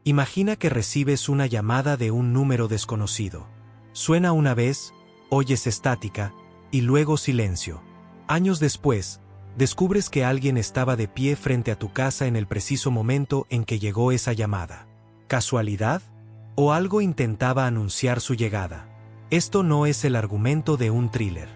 Imagina que recibes una llamada de un número desconocido. Suena una vez, oyes estática, y luego silencio. Años después, descubres que alguien estaba de pie frente a tu casa en el preciso momento en que llegó esa llamada. ¿Casualidad? ¿O algo intentaba anunciar su llegada? Esto no es el argumento de un thriller.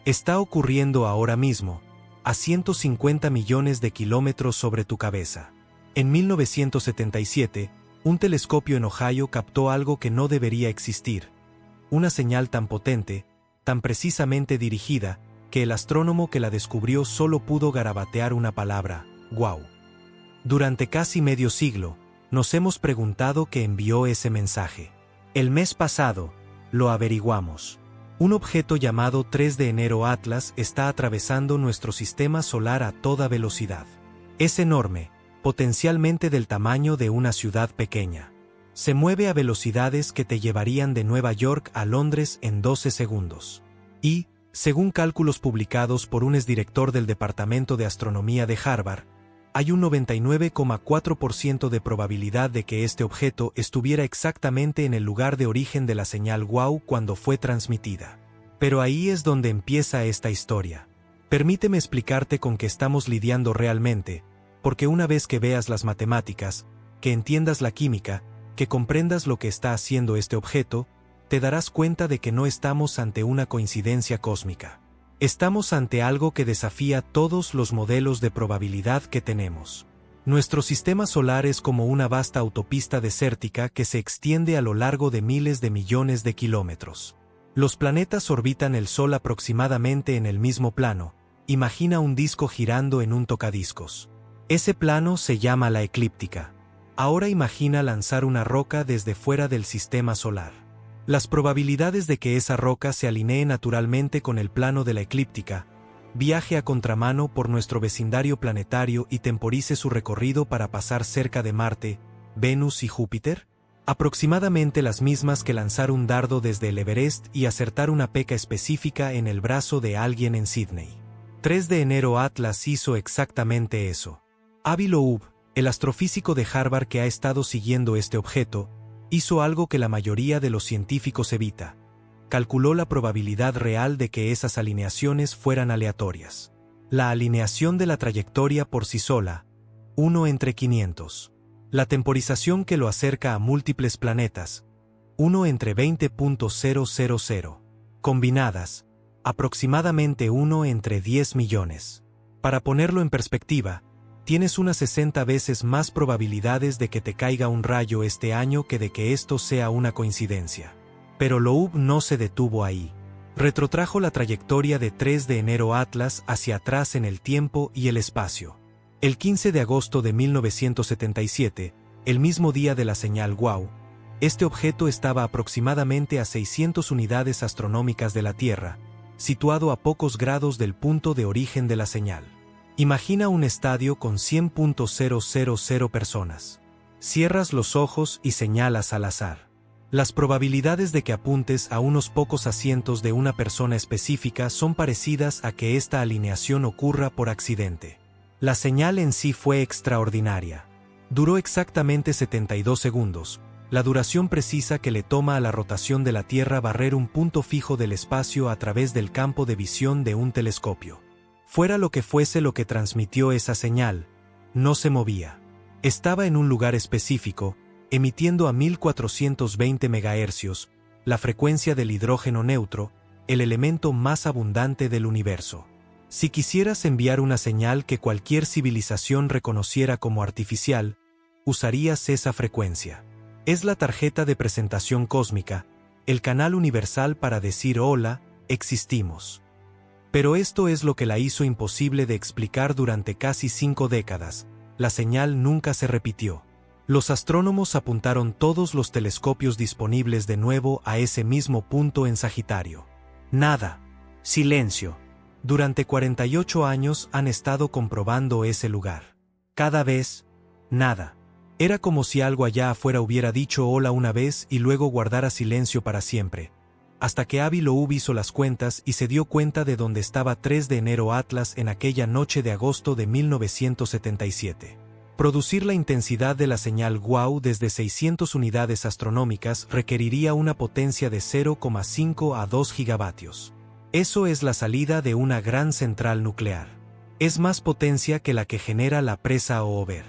Está ocurriendo ahora mismo, a 150 millones de kilómetros sobre tu cabeza. En 1977, un telescopio en Ohio captó algo que no debería existir. Una señal tan potente, tan precisamente dirigida, que el astrónomo que la descubrió solo pudo garabatear una palabra: «Wow». Durante casi medio siglo, nos hemos preguntado qué envió ese mensaje. El mes pasado, lo averiguamos. Un objeto llamado 3 de enero Atlas está atravesando nuestro sistema solar a toda velocidad. Es enorme, potencialmente del tamaño de una ciudad pequeña. Se mueve a velocidades que te llevarían de Nueva York a Londres en 12 segundos. Y, según cálculos publicados por un exdirector del Departamento de Astronomía de Harvard, hay un 99,4% de probabilidad de que este objeto estuviera exactamente en el lugar de origen de la señal WOW cuando fue transmitida. Pero ahí es donde empieza esta historia. Permíteme explicarte con qué estamos lidiando realmente, porque una vez que veas las matemáticas, que entiendas la química, que comprendas lo que está haciendo este objeto, te darás cuenta de que no estamos ante una coincidencia cósmica. Estamos ante algo que desafía todos los modelos de probabilidad que tenemos. Nuestro sistema solar es como una vasta autopista desértica que se extiende a lo largo de miles de millones de kilómetros. Los planetas orbitan el Sol aproximadamente en el mismo plano. Imagina un disco girando en un tocadiscos. Ese plano se llama la eclíptica. Ahora imagina lanzar una roca desde fuera del sistema solar. Las probabilidades de que esa roca se alinee naturalmente con el plano de la eclíptica, viaje a contramano por nuestro vecindario planetario y temporice su recorrido para pasar cerca de Marte, Venus y Júpiter, aproximadamente las mismas que lanzar un dardo desde el Everest y acertar una peca específica en el brazo de alguien en Sydney. 3 de enero Atlas hizo exactamente eso. Avi Loeb, el astrofísico de Harvard que ha estado siguiendo este objeto, hizo algo que la mayoría de los científicos evita. Calculó la probabilidad real de que esas alineaciones fueran aleatorias. La alineación de la trayectoria por sí sola, 1 entre 500. La temporización que lo acerca a múltiples planetas, 1 entre 20.000. Combinadas, aproximadamente 1 entre 10 millones. Para ponerlo en perspectiva, tienes unas 60 veces más probabilidades de que te caiga un rayo este año que de que esto sea una coincidencia. Pero Loeb no se detuvo ahí. Retrotrajo la trayectoria de 3 de enero Atlas hacia atrás en el tiempo y el espacio. El 15 de agosto de 1977, el mismo día de la señal WOW, este objeto estaba aproximadamente a 600 unidades astronómicas de la Tierra, situado a pocos grados del punto de origen de la señal. Imagina un estadio con 100.000 personas. Cierras los ojos y señalas al azar. Las probabilidades de que apuntes a unos pocos asientos de una persona específica son parecidas a que esta alineación ocurra por accidente. La señal en sí fue extraordinaria. Duró exactamente 72 segundos, la duración precisa que le toma a la rotación de la Tierra barrer un punto fijo del espacio a través del campo de visión de un telescopio. Fuera lo que fuese lo que transmitió esa señal, no se movía. Estaba en un lugar específico, emitiendo a 1420 MHz, la frecuencia del hidrógeno neutro, el elemento más abundante del universo. Si quisieras enviar una señal que cualquier civilización reconociera como artificial, usarías esa frecuencia. Es la tarjeta de presentación cósmica, el canal universal para decir hola, existimos. Pero esto es lo que la hizo imposible de explicar durante casi 5 décadas. La señal nunca se repitió. Los astrónomos apuntaron todos los telescopios disponibles de nuevo a ese mismo punto en Sagitario. Nada. Silencio. Durante 48 años han estado comprobando ese lugar. Cada vez, nada. Era como si algo allá afuera hubiera dicho hola una vez y luego guardara silencio para siempre. Hasta que Avi Loeb hizo las cuentas y se dio cuenta de dónde estaba 3 de enero Atlas en aquella noche de agosto de 1977. Producir la intensidad de la señal WOW desde 600 unidades astronómicas requeriría una potencia de 0,5 a 2 gigavatios. Eso es la salida de una gran central nuclear. Es más potencia que la que genera la presa Hoover.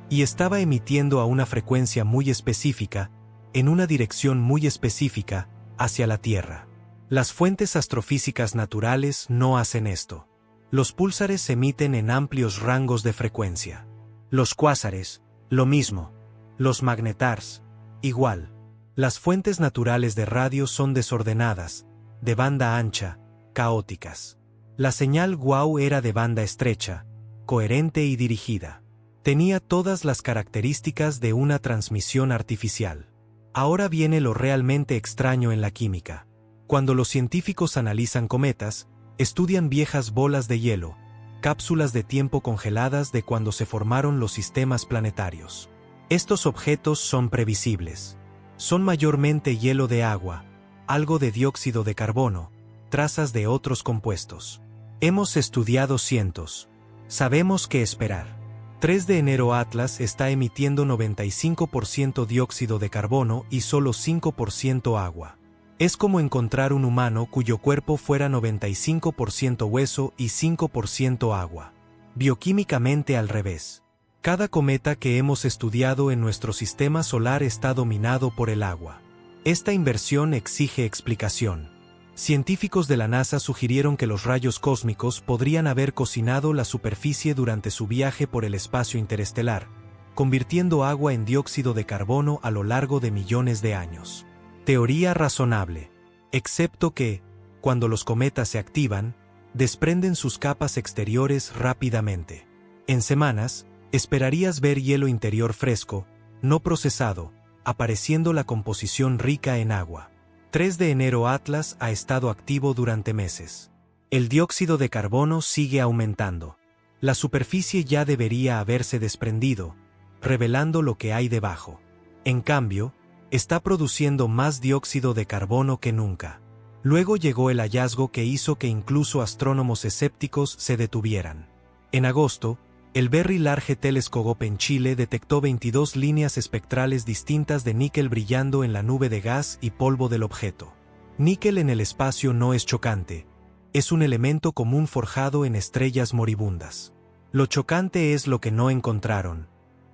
Y estaba emitiendo a una frecuencia muy específica, en una dirección muy específica, hacia la Tierra. Las fuentes astrofísicas naturales no hacen esto. Los púlsares se emiten en amplios rangos de frecuencia. Los cuásares, lo mismo. Los magnetars, igual. Las fuentes naturales de radio son desordenadas, de banda ancha, caóticas. La señal WOW era de banda estrecha, coherente y dirigida. Tenía todas las características de una transmisión artificial. Ahora viene lo realmente extraño en la química. Cuando los científicos analizan cometas, estudian viejas bolas de hielo, cápsulas de tiempo congeladas de cuando se formaron los sistemas planetarios. Estos objetos son previsibles. Son mayormente hielo de agua, algo de dióxido de carbono, trazas de otros compuestos. Hemos estudiado cientos. Sabemos qué esperar. 3 de enero Atlas está emitiendo 95% dióxido de carbono y solo 5% agua. Es como encontrar un humano cuyo cuerpo fuera 95% hueso y 5% agua. Bioquímicamente al revés. Cada cometa que hemos estudiado en nuestro sistema solar está dominado por el agua. Esta inversión exige explicación. Científicos de la NASA sugirieron que los rayos cósmicos podrían haber cocinado la superficie durante su viaje por el espacio interestelar, convirtiendo agua en dióxido de carbono a lo largo de millones de años. Teoría razonable. Excepto que, cuando los cometas se activan, desprenden sus capas exteriores rápidamente. En semanas, esperarías ver hielo interior fresco, no procesado, apareciendo la composición rica en agua. 3 de enero Atlas ha estado activo durante meses. El dióxido de carbono sigue aumentando. La superficie ya debería haberse desprendido, revelando lo que hay debajo. En cambio, está produciendo más dióxido de carbono que nunca. Luego llegó el hallazgo que hizo que incluso astrónomos escépticos se detuvieran. En agosto, el Very Large Telescope en Chile detectó 22 líneas espectrales distintas de níquel brillando en la nube de gas y polvo del objeto. Níquel en el espacio no es chocante. Es un elemento común forjado en estrellas moribundas. Lo chocante es lo que no encontraron.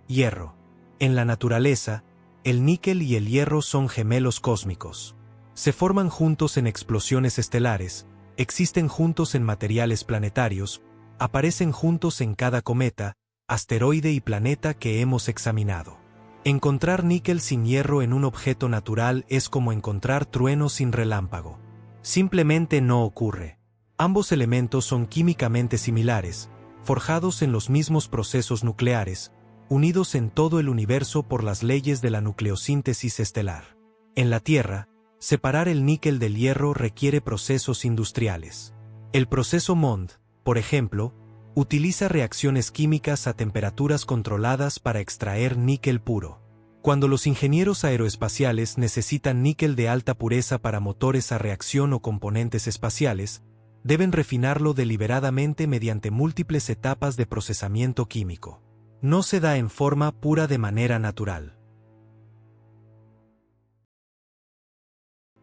Hierro. En la naturaleza, el níquel y el hierro son gemelos cósmicos. Se forman juntos en explosiones estelares, existen juntos en materiales planetarios, aparecen juntos en cada cometa, asteroide y planeta que hemos examinado. Encontrar níquel sin hierro en un objeto natural es como encontrar trueno sin relámpago. Simplemente no ocurre. Ambos elementos son químicamente similares, forjados en los mismos procesos nucleares, unidos en todo el universo por las leyes de la nucleosíntesis estelar. En la Tierra, separar el níquel del hierro requiere procesos industriales. El proceso MOND, por ejemplo, utiliza reacciones químicas a temperaturas controladas para extraer níquel puro. Cuando los ingenieros aeroespaciales necesitan níquel de alta pureza para motores a reacción o componentes espaciales, deben refinarlo deliberadamente mediante múltiples etapas de procesamiento químico. No se da en forma pura de manera natural.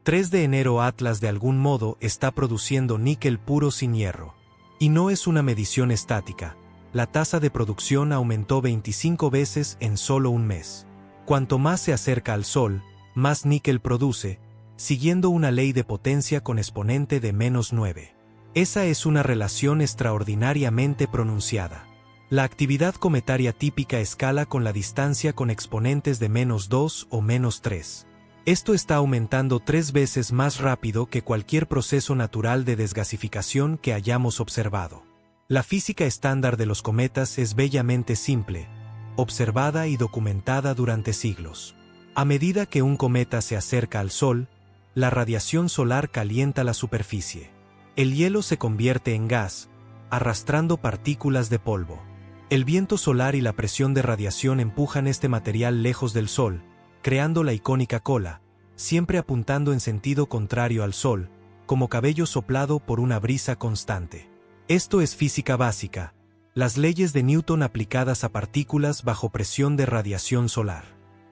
3 de enero Atlas de algún modo está produciendo níquel puro sin hierro. Y no es una medición estática. La tasa de producción aumentó 25 veces en solo un mes. Cuanto más se acerca al Sol, más níquel produce, siguiendo una ley de potencia con exponente de -9. Esa es una relación extraordinariamente pronunciada. La actividad cometaria típica escala con la distancia con exponentes de -2 o -3. Esto está aumentando 3 veces más rápido que cualquier proceso natural de desgasificación que hayamos observado. La física estándar de los cometas es bellamente simple, observada y documentada durante siglos. A medida que un cometa se acerca al Sol, la radiación solar calienta la superficie. El hielo se convierte en gas, arrastrando partículas de polvo. El viento solar y la presión de radiación empujan este material lejos del Sol, creando la icónica cola, siempre apuntando en sentido contrario al Sol, como cabello soplado por una brisa constante. Esto es física básica, Las leyes de Newton aplicadas a partículas bajo presión de radiación solar.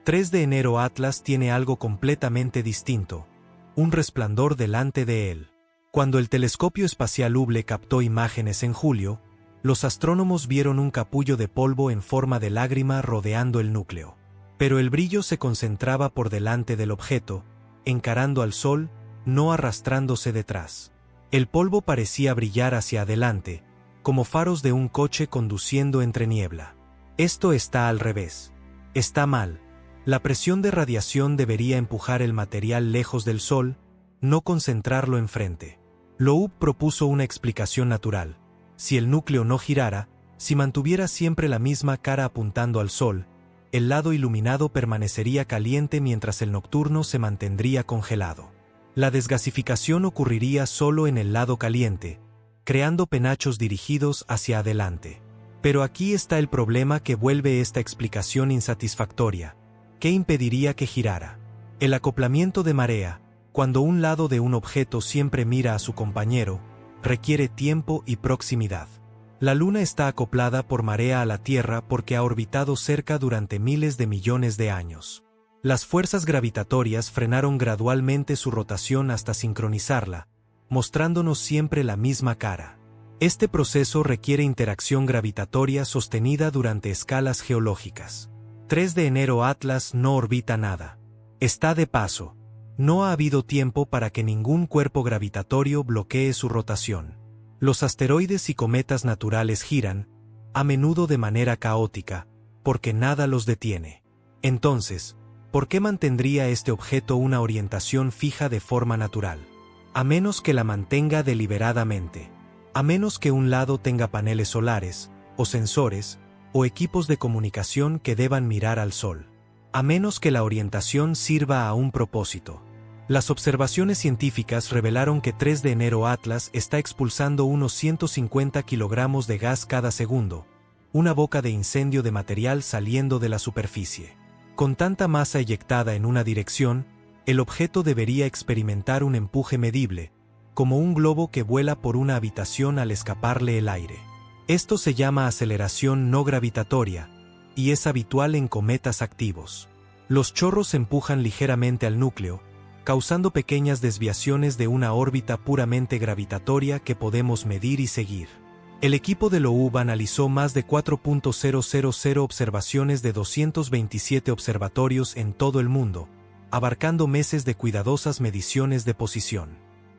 3 de enero Atlas tiene algo completamente distinto. Un resplandor delante de él. Cuando el telescopio espacial Hubble captó imágenes en julio, los astrónomos vieron un capullo de polvo en forma de lágrima rodeando el núcleo. Pero el brillo se concentraba por delante del objeto, encarando al Sol, no arrastrándose detrás. El polvo parecía brillar hacia adelante, como faros de un coche conduciendo entre niebla. Esto está al revés. Está mal. La presión de radiación debería empujar el material lejos del Sol, no concentrarlo enfrente. Loeb propuso una explicación natural. Si el núcleo no girara, si mantuviera siempre la misma cara apuntando al Sol, el lado iluminado permanecería caliente mientras el nocturno se mantendría congelado. La desgasificación ocurriría solo en el lado caliente, creando penachos dirigidos hacia adelante. Pero aquí está el problema que vuelve esta explicación insatisfactoria. ¿Qué impediría que girara? El acoplamiento de marea, cuando un lado de un objeto siempre mira a su compañero, requiere tiempo y proximidad. La Luna está acoplada por marea a la Tierra porque ha orbitado cerca durante miles de millones de años. Las fuerzas gravitatorias frenaron gradualmente su rotación hasta sincronizarla, mostrándonos siempre la misma cara. Este proceso requiere interacción gravitatoria sostenida durante escalas geológicas. 3 de enero Atlas no orbita nada. Está de paso. No ha habido tiempo para que ningún cuerpo gravitatorio bloquee su rotación. Los asteroides y cometas naturales giran, a menudo de manera caótica, porque nada los detiene. Entonces, ¿por qué mantendría este objeto una orientación fija de forma natural? A menos que la mantenga deliberadamente. A menos que un lado tenga paneles solares, o sensores, o equipos de comunicación que deban mirar al Sol. A menos que la orientación sirva a un propósito. Las observaciones científicas revelaron que 3 de enero Atlas está expulsando unos 150 kilogramos de gas cada segundo, una boca de incendio de material saliendo de la superficie. Con tanta masa eyectada en una dirección, el objeto debería experimentar un empuje medible, como un globo que vuela por una habitación al escaparle el aire. Esto se llama aceleración no gravitatoria, y es habitual en cometas activos. Los chorros empujan ligeramente al núcleo, causando pequeñas desviaciones de una órbita puramente gravitatoria que podemos medir y seguir. El equipo de Loeb analizó más de 4.000 observaciones de 227 observatorios en todo el mundo, abarcando meses de cuidadosas mediciones de posición.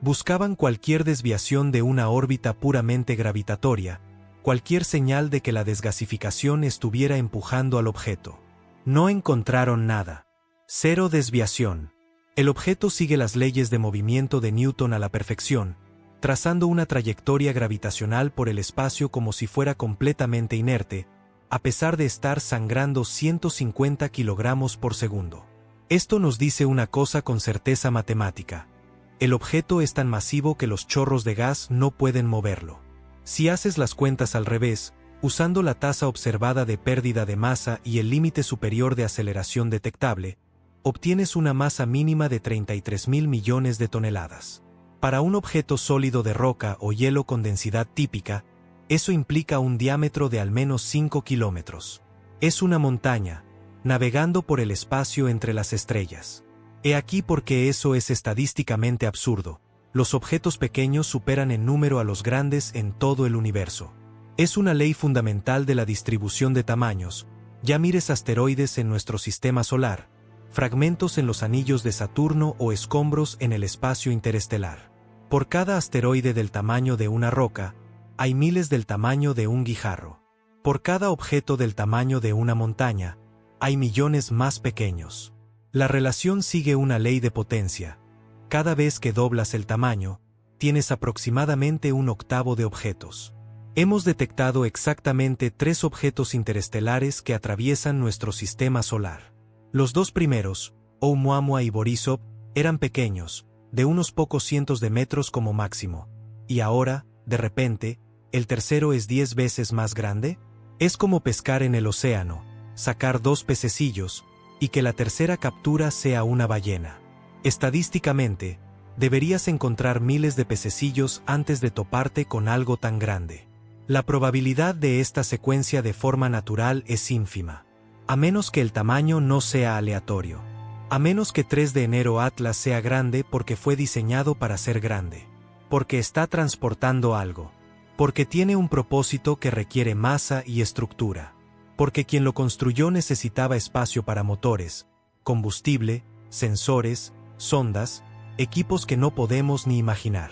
Buscaban cualquier desviación de una órbita puramente gravitatoria, cualquier señal de que la desgasificación estuviera empujando al objeto. No encontraron nada. Cero desviación. El objeto sigue las leyes de movimiento de Newton a la perfección, trazando una trayectoria gravitacional por el espacio como si fuera completamente inerte, a pesar de estar sangrando 150 kilogramos por segundo. Esto nos dice una cosa con certeza matemática. El objeto es tan masivo que los chorros de gas no pueden moverlo. Si haces las cuentas al revés, usando la tasa observada de pérdida de masa y el límite superior de aceleración detectable, obtienes una masa mínima de 33.000 millones de toneladas. Para un objeto sólido de roca o hielo con densidad típica, eso implica un diámetro de al menos 5 kilómetros. Es una montaña, navegando por el espacio entre las estrellas. He aquí por qué eso es estadísticamente absurdo. Los objetos pequeños superan en número a los grandes en todo el universo. Es una ley fundamental de la distribución de tamaños. Ya mires asteroides en nuestro sistema solar, fragmentos en los anillos de Saturno o escombros en el espacio interestelar. Por cada asteroide del tamaño de una roca, hay miles del tamaño de un guijarro. Por cada objeto del tamaño de una montaña, hay millones más pequeños. La relación sigue una ley de potencia. Cada vez que doblas el tamaño, tienes aproximadamente un octavo de objetos. Hemos detectado exactamente 3 objetos interestelares que atraviesan nuestro sistema solar. Los 2 primeros, Oumuamua y Borisov, eran pequeños, de unos pocos cientos de metros como máximo. Y ahora, de repente, ¿el tercero es 10 veces más grande? Es como pescar en el océano, sacar 2 pececillos, y que la tercera captura sea una ballena. Estadísticamente, deberías encontrar miles de pececillos antes de toparte con algo tan grande. La probabilidad de esta secuencia de forma natural es ínfima. A menos que el tamaño no sea aleatorio. A menos que 3 de enero Atlas sea grande porque fue diseñado para ser grande. Porque está transportando algo. Porque tiene un propósito que requiere masa y estructura. Porque quien lo construyó necesitaba espacio para motores, combustible, sensores, sondas, equipos que no podemos ni imaginar.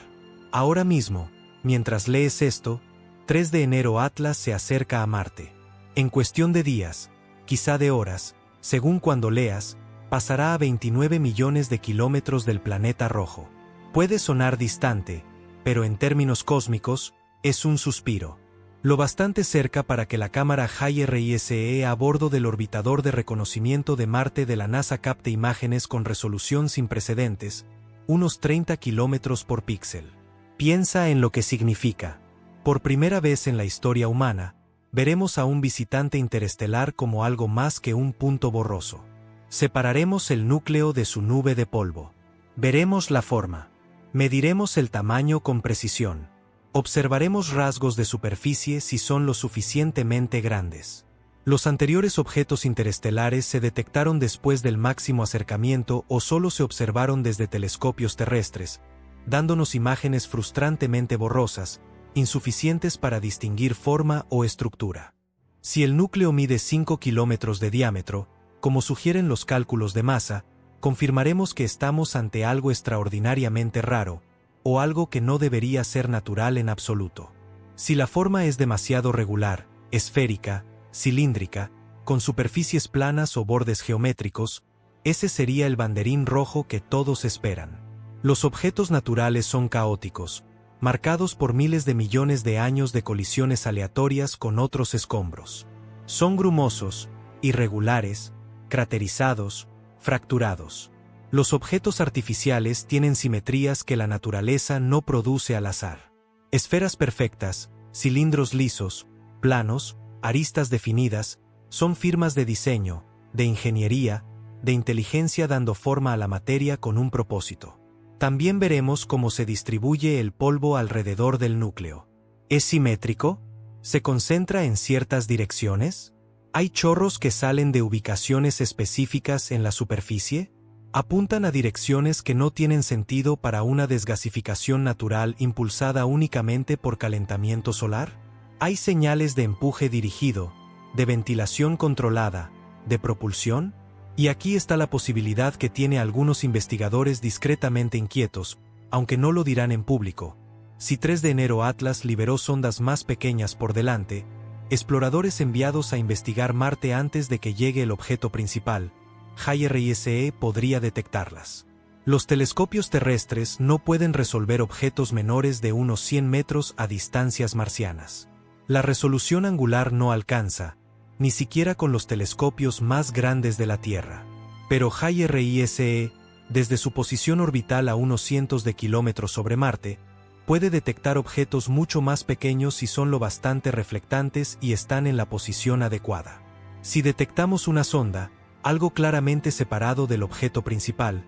Ahora mismo, mientras lees esto, 3 de enero Atlas se acerca a Marte. En cuestión de días, quizá de horas, según cuando leas, pasará a 29 millones de kilómetros del planeta rojo. Puede sonar distante, pero en términos cósmicos, es un suspiro. Lo bastante cerca para que la cámara JRISE a bordo del orbitador de reconocimiento de Marte de la NASA capte imágenes con resolución sin precedentes, unos 30 kilómetros por píxel. Piensa en lo que significa. Por primera vez en la historia humana, veremos a un visitante interestelar como algo más que un punto borroso. Separaremos el núcleo de su nube de polvo. Veremos la forma. Mediremos el tamaño con precisión. Observaremos rasgos de superficie si son lo suficientemente grandes. Los anteriores objetos interestelares se detectaron después del máximo acercamiento o solo se observaron desde telescopios terrestres, dándonos imágenes frustrantemente borrosas, insuficientes para distinguir forma o estructura. Si el núcleo mide 5 kilómetros de diámetro, como sugieren los cálculos de masa, confirmaremos que estamos ante algo extraordinariamente raro, o algo que no debería ser natural en absoluto. Si la forma es demasiado regular, esférica, cilíndrica, con superficies planas o bordes geométricos, ese sería el banderín rojo que todos esperan. Los objetos naturales son caóticos, marcados por miles de millones de años de colisiones aleatorias con otros escombros. Son grumosos, irregulares, craterizados, fracturados. Los objetos artificiales tienen simetrías que la naturaleza no produce al azar. Esferas perfectas, cilindros lisos, planos, aristas definidas, son firmas de diseño, de ingeniería, de inteligencia dando forma a la materia con un propósito. También veremos cómo se distribuye el polvo alrededor del núcleo. ¿Es simétrico? ¿Se concentra en ciertas direcciones? ¿Hay chorros que salen de ubicaciones específicas en la superficie? ¿Apuntan a direcciones que no tienen sentido para una desgasificación natural impulsada únicamente por calentamiento solar? ¿Hay señales de empuje dirigido, de ventilación controlada, de propulsión? Y aquí está la posibilidad que tiene algunos investigadores discretamente inquietos, aunque no lo dirán en público. Si 3 de enero Atlas liberó sondas más pequeñas por delante, exploradores enviados a investigar Marte antes de que llegue el objeto principal, JRISE podría detectarlas. Los telescopios terrestres no pueden resolver objetos menores de unos 100 metros a distancias marcianas. La resolución angular no alcanza, ni siquiera con los telescopios más grandes de la Tierra. Pero JRISE, desde su posición orbital a unos cientos de kilómetros sobre Marte, puede detectar objetos mucho más pequeños si son lo bastante reflectantes y están en la posición adecuada. Si detectamos una sonda, algo claramente separado del objeto principal,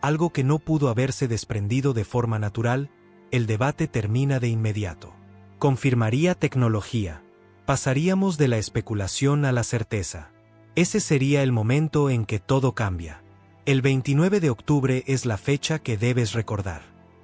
algo que no pudo haberse desprendido de forma natural, el debate termina de inmediato. Confirmaría tecnología. Pasaríamos de la especulación a la certeza. Ese sería el momento en que todo cambia. El 29 de octubre es la fecha que debes recordar.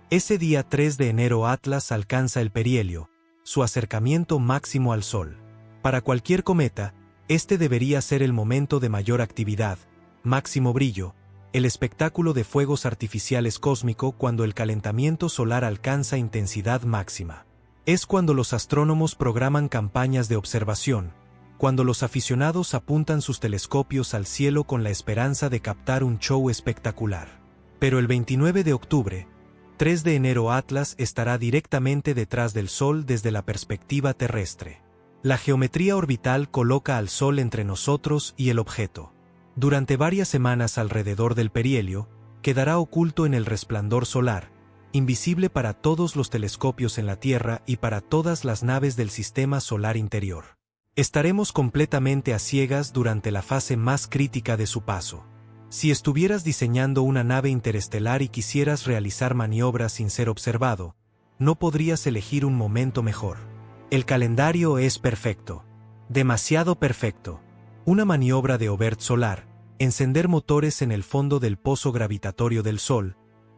Ese día 3 de enero Atlas alcanza el perihelio, su acercamiento máximo al Sol. Para cualquier cometa, este debería ser el momento de mayor actividad, máximo brillo, el espectáculo de fuegos artificiales cósmico cuando el calentamiento solar alcanza intensidad máxima. Es cuando los astrónomos programan campañas de observación, cuando los aficionados apuntan sus telescopios al cielo con la esperanza de captar un show espectacular. Pero el 29 de octubre, 3 de enero Atlas estará directamente detrás del Sol desde la perspectiva terrestre. La geometría orbital coloca al Sol entre nosotros y el objeto. Durante varias semanas alrededor del perihelio, quedará oculto en el resplandor solar, invisible para todos los telescopios en la Tierra y para todas las naves del sistema solar interior. Estaremos completamente a ciegas durante la fase más crítica de su paso. Si estuvieras diseñando una nave interestelar y quisieras realizar maniobras sin ser observado, no podrías elegir un momento mejor. El calendario es perfecto. Demasiado perfecto. Una maniobra de Oberth solar, encender motores en el fondo del pozo gravitatorio del Sol,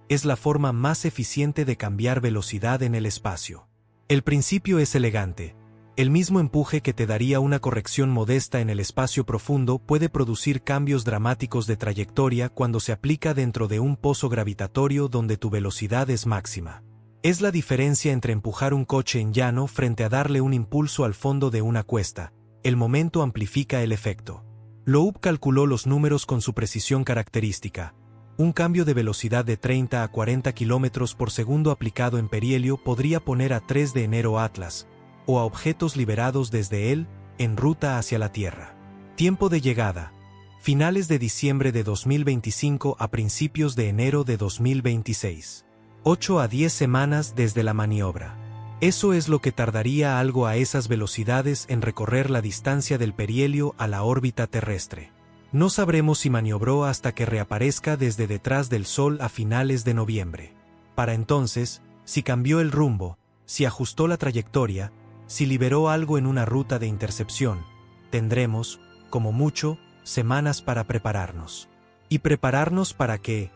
es la forma más eficiente de cambiar velocidad en el espacio. El principio es elegante. El mismo empuje que te daría una corrección modesta en el espacio profundo puede producir cambios dramáticos de trayectoria cuando se aplica dentro de un pozo gravitatorio donde tu velocidad es máxima. Es la diferencia entre empujar un coche en llano frente a darle un impulso al fondo de una cuesta. El momento amplifica el efecto. Loeb calculó los números con su precisión característica. Un cambio de velocidad de 30 a 40 km por segundo aplicado en perihelio podría poner a 3 de enero Atlas, o a objetos liberados desde él, en ruta hacia la Tierra. Tiempo de llegada: finales de diciembre de 2025 a principios de enero de 2026. 8 a 10 semanas desde la maniobra. Eso es lo que tardaría algo a esas velocidades en recorrer la distancia del perihelio a la órbita terrestre. No sabremos si maniobró hasta que reaparezca desde detrás del Sol a finales de noviembre. Para entonces, si cambió el rumbo, si ajustó la trayectoria, si liberó algo en una ruta de intercepción, tendremos, como mucho, semanas para prepararnos. ¿Y prepararnos para qué?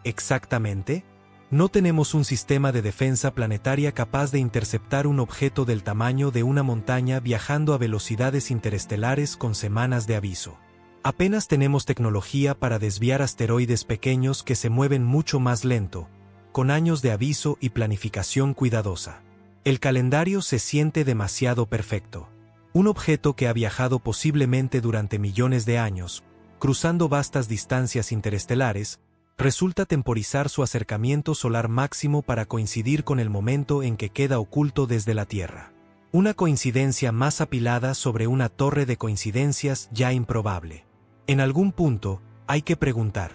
¿Exactamente? No tenemos un sistema de defensa planetaria capaz de interceptar un objeto del tamaño de una montaña viajando a velocidades interestelares con semanas de aviso. Apenas tenemos tecnología para desviar asteroides pequeños que se mueven mucho más lento, con años de aviso y planificación cuidadosa. El calendario se siente demasiado perfecto. Un objeto que ha viajado posiblemente durante millones de años, cruzando vastas distancias interestelares, resulta temporizar su acercamiento solar máximo para coincidir con el momento en que queda oculto desde la Tierra. Una coincidencia más apilada sobre una torre de coincidencias ya improbable. En algún punto, hay que preguntar: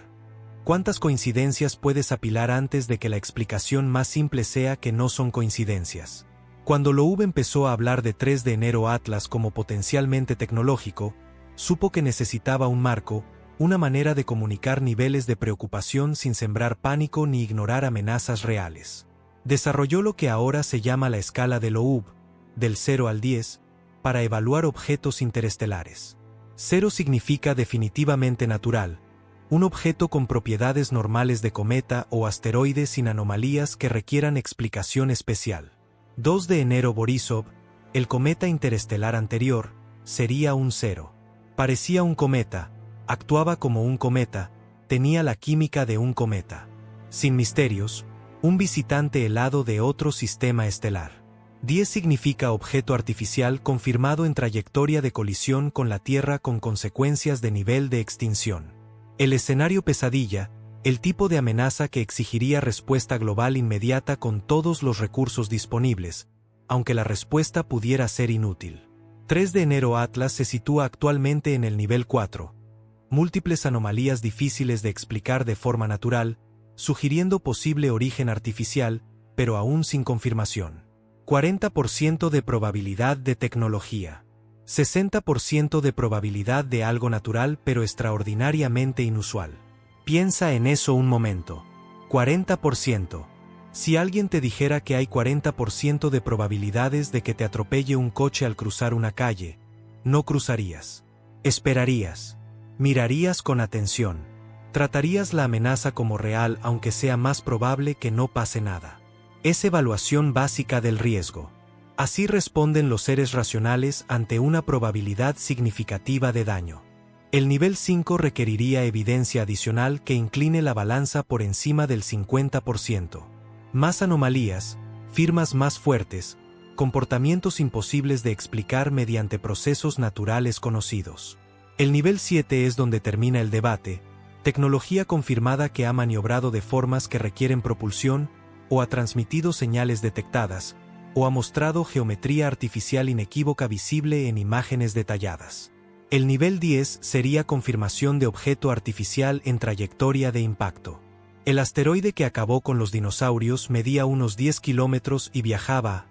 ¿cuántas coincidencias puedes apilar antes de que la explicación más simple sea que no son coincidencias? Cuando Loeb empezó a hablar de 3 de enero Atlas como potencialmente tecnológico, supo que necesitaba un marco, una manera de comunicar niveles de preocupación sin sembrar pánico ni ignorar amenazas reales. Desarrolló lo que ahora se llama la escala de Loeb, del 0 al 10, para evaluar objetos interestelares. 0 significa definitivamente natural, un objeto con propiedades normales de cometa o asteroide sin anomalías que requieran explicación especial. 2 de enero Borisov, el cometa interestelar anterior, sería un 0. Parecía un cometa, actuaba como un cometa, tenía la química de un cometa. Sin misterios, un visitante helado de otro sistema estelar. 10 significa objeto artificial confirmado en trayectoria de colisión con la Tierra con consecuencias de nivel de extinción. El escenario pesadilla, el tipo de amenaza que exigiría respuesta global inmediata con todos los recursos disponibles, aunque la respuesta pudiera ser inútil. 3 de enero Atlas se sitúa actualmente en el nivel 4. Múltiples anomalías difíciles de explicar de forma natural, sugiriendo posible origen artificial, pero aún sin confirmación. 40% de probabilidad de tecnología. 60% de probabilidad de algo natural pero extraordinariamente inusual. Piensa en eso un momento. 40%. Si alguien te dijera que hay 40% de probabilidades de que te atropelle un coche al cruzar una calle, no cruzarías. Esperarías. Mirarías con atención. Tratarías la amenaza como real aunque sea más probable que no pase nada. Es evaluación básica del riesgo. Así responden los seres racionales ante una probabilidad significativa de daño. El nivel 5 requeriría evidencia adicional que incline la balanza por encima del 50%. Más anomalías, firmas más fuertes, comportamientos imposibles de explicar mediante procesos naturales conocidos. El nivel 7 es donde termina el debate, tecnología confirmada que ha maniobrado de formas que requieren propulsión, o ha transmitido señales detectadas, o ha mostrado geometría artificial inequívoca visible en imágenes detalladas. El nivel 10 sería confirmación de objeto artificial en trayectoria de impacto. El asteroide que acabó con los dinosaurios medía unos 10 kilómetros y viajaba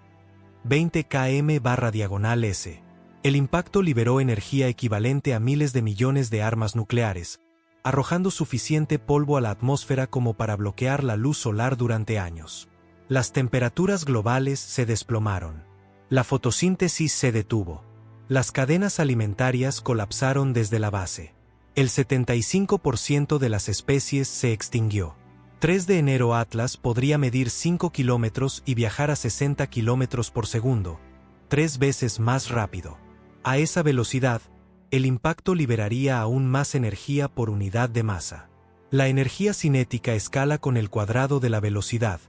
20 km/s. El impacto liberó energía equivalente a miles de millones de armas nucleares, arrojando suficiente polvo a la atmósfera como para bloquear la luz solar durante años. Las temperaturas globales se desplomaron. La fotosíntesis se detuvo. Las cadenas alimentarias colapsaron desde la base. El 75% de las especies se extinguió. 3 de enero Atlas podría medir 5 kilómetros y viajar a 60 kilómetros por segundo, 3 veces más rápido. A esa velocidad, el impacto liberaría aún más energía por unidad de masa. La energía cinética escala con el cuadrado de la velocidad,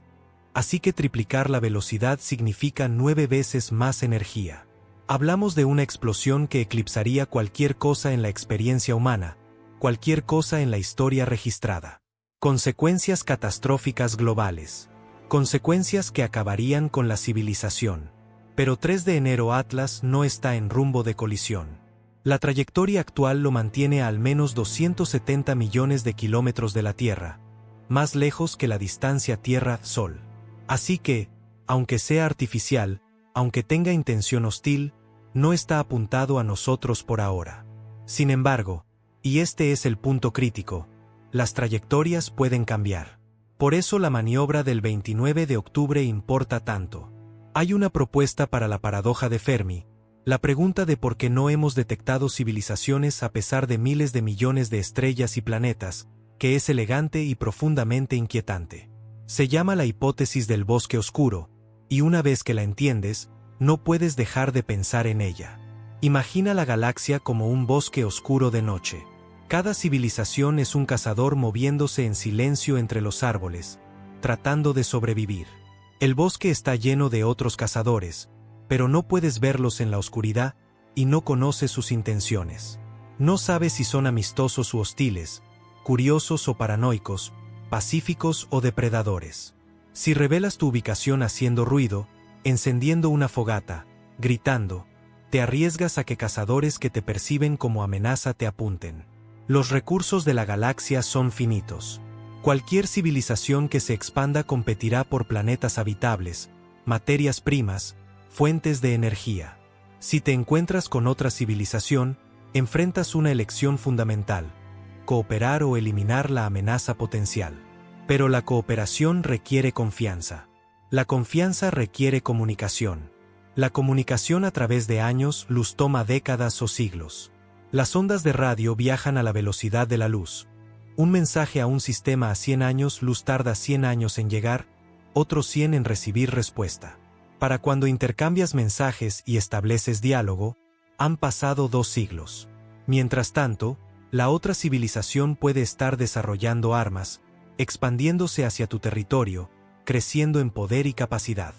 así que triplicar la velocidad significa 9 veces más energía. Hablamos de una explosión que eclipsaría cualquier cosa en la experiencia humana, cualquier cosa en la historia registrada. Consecuencias catastróficas globales. Consecuencias que acabarían con la civilización. Pero 3 de enero Atlas no está en rumbo de colisión. La trayectoria actual lo mantiene a al menos 270 millones de kilómetros de la Tierra, más lejos que la distancia Tierra-Sol. Así que, aunque sea artificial, aunque tenga intención hostil, no está apuntado a nosotros por ahora. Sin embargo, y este es el punto crítico, las trayectorias pueden cambiar. Por eso la maniobra del 29 de octubre importa tanto. Hay una propuesta para la paradoja de Fermi, la pregunta de por qué no hemos detectado civilizaciones a pesar de miles de millones de estrellas y planetas, que es elegante y profundamente inquietante. Se llama la hipótesis del bosque oscuro, y una vez que la entiendes, no puedes dejar de pensar en ella. Imagina la galaxia como un bosque oscuro de noche. Cada civilización es un cazador moviéndose en silencio entre los árboles, tratando de sobrevivir. El bosque está lleno de otros cazadores, pero no puedes verlos en la oscuridad y no conoces sus intenciones. No sabes si son amistosos u hostiles, curiosos o paranoicos, pacíficos o depredadores. Si revelas tu ubicación haciendo ruido, encendiendo una fogata, gritando, te arriesgas a que cazadores que te perciben como amenaza te apunten. Los recursos de la galaxia son finitos. Cualquier civilización que se expanda competirá por planetas habitables, materias primas, fuentes de energía. Si te encuentras con otra civilización, enfrentas una elección fundamental: cooperar o eliminar la amenaza potencial. Pero la cooperación requiere confianza. La confianza requiere comunicación. La comunicación a través de años luz toma décadas o siglos. Las ondas de radio viajan a la velocidad de la luz. Un mensaje a un sistema a 100 años luz tarda 100 años en llegar, otros 100 en recibir respuesta. Para cuando intercambias mensajes y estableces diálogo, han pasado 2 siglos. Mientras tanto, la otra civilización puede estar desarrollando armas, expandiéndose hacia tu territorio, creciendo en poder y capacidad.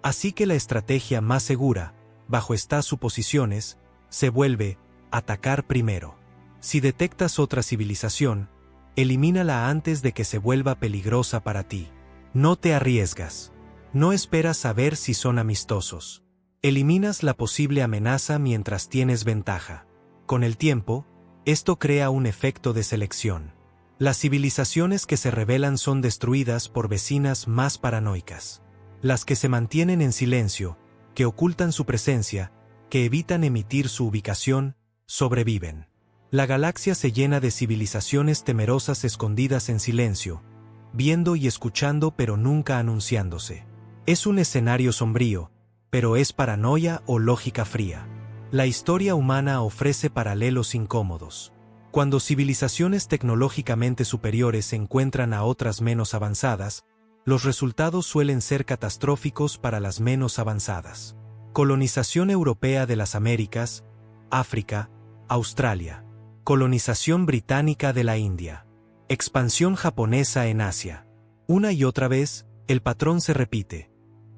Así que la estrategia más segura, bajo estas suposiciones, se vuelve atacar primero. Si detectas otra civilización, elimínala antes de que se vuelva peligrosa para ti. No te arriesgas. No esperas saber si son amistosos. Eliminas la posible amenaza mientras tienes ventaja. Con el tiempo, esto crea un efecto de selección. Las civilizaciones que se rebelan son destruidas por vecinas más paranoicas. Las que se mantienen en silencio, que ocultan su presencia, que evitan emitir su ubicación, sobreviven. La galaxia se llena de civilizaciones temerosas escondidas en silencio, viendo y escuchando pero nunca anunciándose. Es un escenario sombrío, pero es paranoia o lógica fría. La historia humana ofrece paralelos incómodos. Cuando civilizaciones tecnológicamente superiores encuentran a otras menos avanzadas, los resultados suelen ser catastróficos para las menos avanzadas. Colonización europea de las Américas, África, Australia. Colonización británica de la India. Expansión japonesa en Asia. Una y otra vez, el patrón se repite.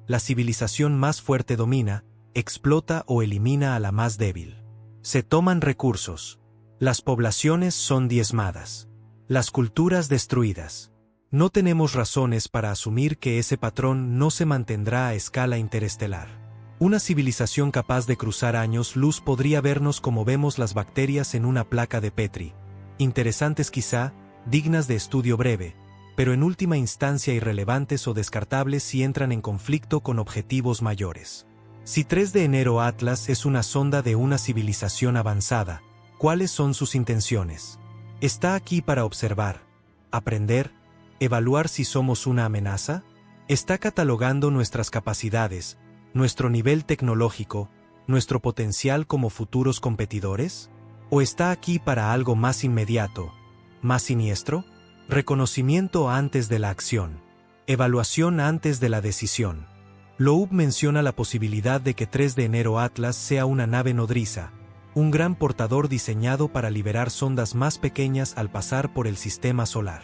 La civilización más fuerte domina, explota o elimina a la más débil. Se toman recursos. Las poblaciones son diezmadas. Las culturas destruidas. No tenemos razones para asumir que ese patrón no se mantendrá a escala interestelar. Una civilización capaz de cruzar años luz podría vernos como vemos las bacterias en una placa de Petri. Interesantes quizá, dignas de estudio breve, pero en última instancia irrelevantes o descartables si entran en conflicto con objetivos mayores. Si 3 de enero Atlas es una sonda de una civilización avanzada, ¿cuáles son sus intenciones? ¿Está aquí para observar, aprender, evaluar si somos una amenaza? ¿Está catalogando nuestras capacidades, nuestro nivel tecnológico, nuestro potencial como futuros competidores? ¿O está aquí para algo más inmediato, más siniestro? Reconocimiento antes de la acción. Evaluación antes de la decisión. Loeb menciona la posibilidad de que 3 de enero Atlas sea una nave nodriza, un gran portador diseñado para liberar sondas más pequeñas al pasar por el sistema solar.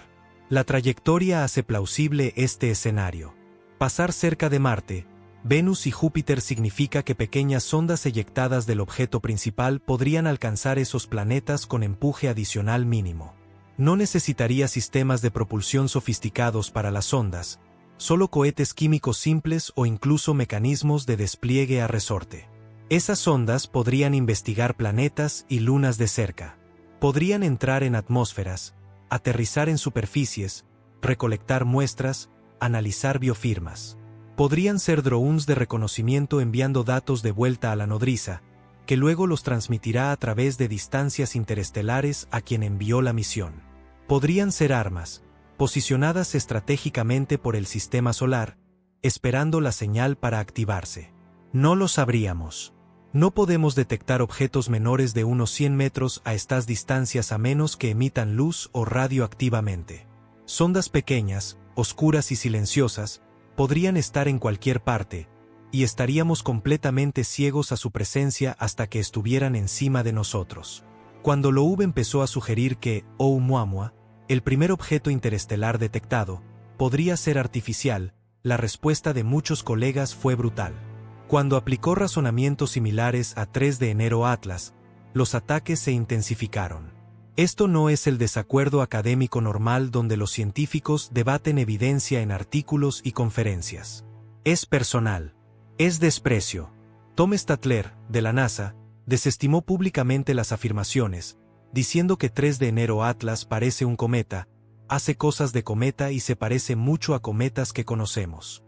La trayectoria hace plausible este escenario. Pasar cerca de Marte, Venus y Júpiter significa que pequeñas sondas eyectadas del objeto principal podrían alcanzar esos planetas con empuje adicional mínimo. No necesitaría sistemas de propulsión sofisticados para las sondas, solo cohetes químicos simples o incluso mecanismos de despliegue a resorte. Esas sondas podrían investigar planetas y lunas de cerca. Podrían entrar en atmósferas, aterrizar en superficies, recolectar muestras, analizar biofirmas. Podrían ser drones de reconocimiento enviando datos de vuelta a la nodriza, que luego los transmitirá a través de distancias interestelares a quien envió la misión. Podrían ser armas, posicionadas estratégicamente por el sistema solar, esperando la señal para activarse. No lo sabríamos. No podemos detectar objetos menores de unos 100 metros a estas distancias a menos que emitan luz o radioactivamente. Sondas pequeñas, oscuras y silenciosas, podrían estar en cualquier parte, y estaríamos completamente ciegos a su presencia hasta que estuvieran encima de nosotros. Cuando Loeb empezó a sugerir que Oumuamua, el primer objeto interestelar detectado, podría ser artificial, la respuesta de muchos colegas fue brutal. Cuando aplicó razonamientos similares a 3 de enero Atlas, los ataques se intensificaron. Esto no es el desacuerdo académico normal donde los científicos debaten evidencia en artículos y conferencias. Es personal. Es desprecio. Tom Statler, de la NASA, desestimó públicamente las afirmaciones, diciendo que 3 de enero Atlas parece un cometa, hace cosas de cometa y se parece mucho a cometas que conocemos.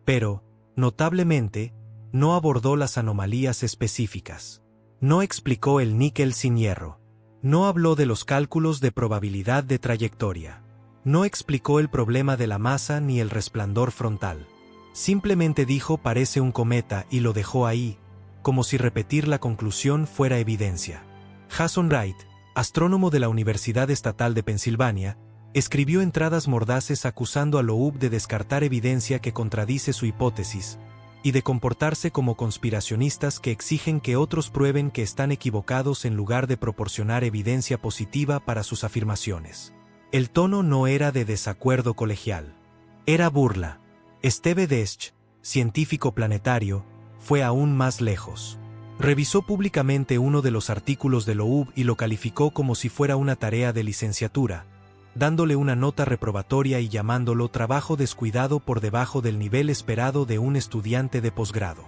Pero, notablemente, no abordó las anomalías específicas. No explicó el níquel sin hierro. No habló de los cálculos de probabilidad de trayectoria. No explicó el problema de la masa ni el resplandor frontal. Simplemente dijo parece un cometa y lo dejó ahí, como si repetir la conclusión fuera evidencia. Jason Wright, astrónomo de la Universidad Estatal de Pensilvania, escribió entradas mordaces acusando a Loeb de descartar evidencia que contradice su hipótesis, y de comportarse como conspiracionistas que exigen que otros prueben que están equivocados en lugar de proporcionar evidencia positiva para sus afirmaciones. El tono no era de desacuerdo colegial. Era burla. Steve Desch, científico planetario, fue aún más lejos. Revisó públicamente uno de los artículos de Loeb y lo calificó como si fuera una tarea de licenciatura, dándole una nota reprobatoria y llamándolo trabajo descuidado por debajo del nivel esperado de un estudiante de posgrado.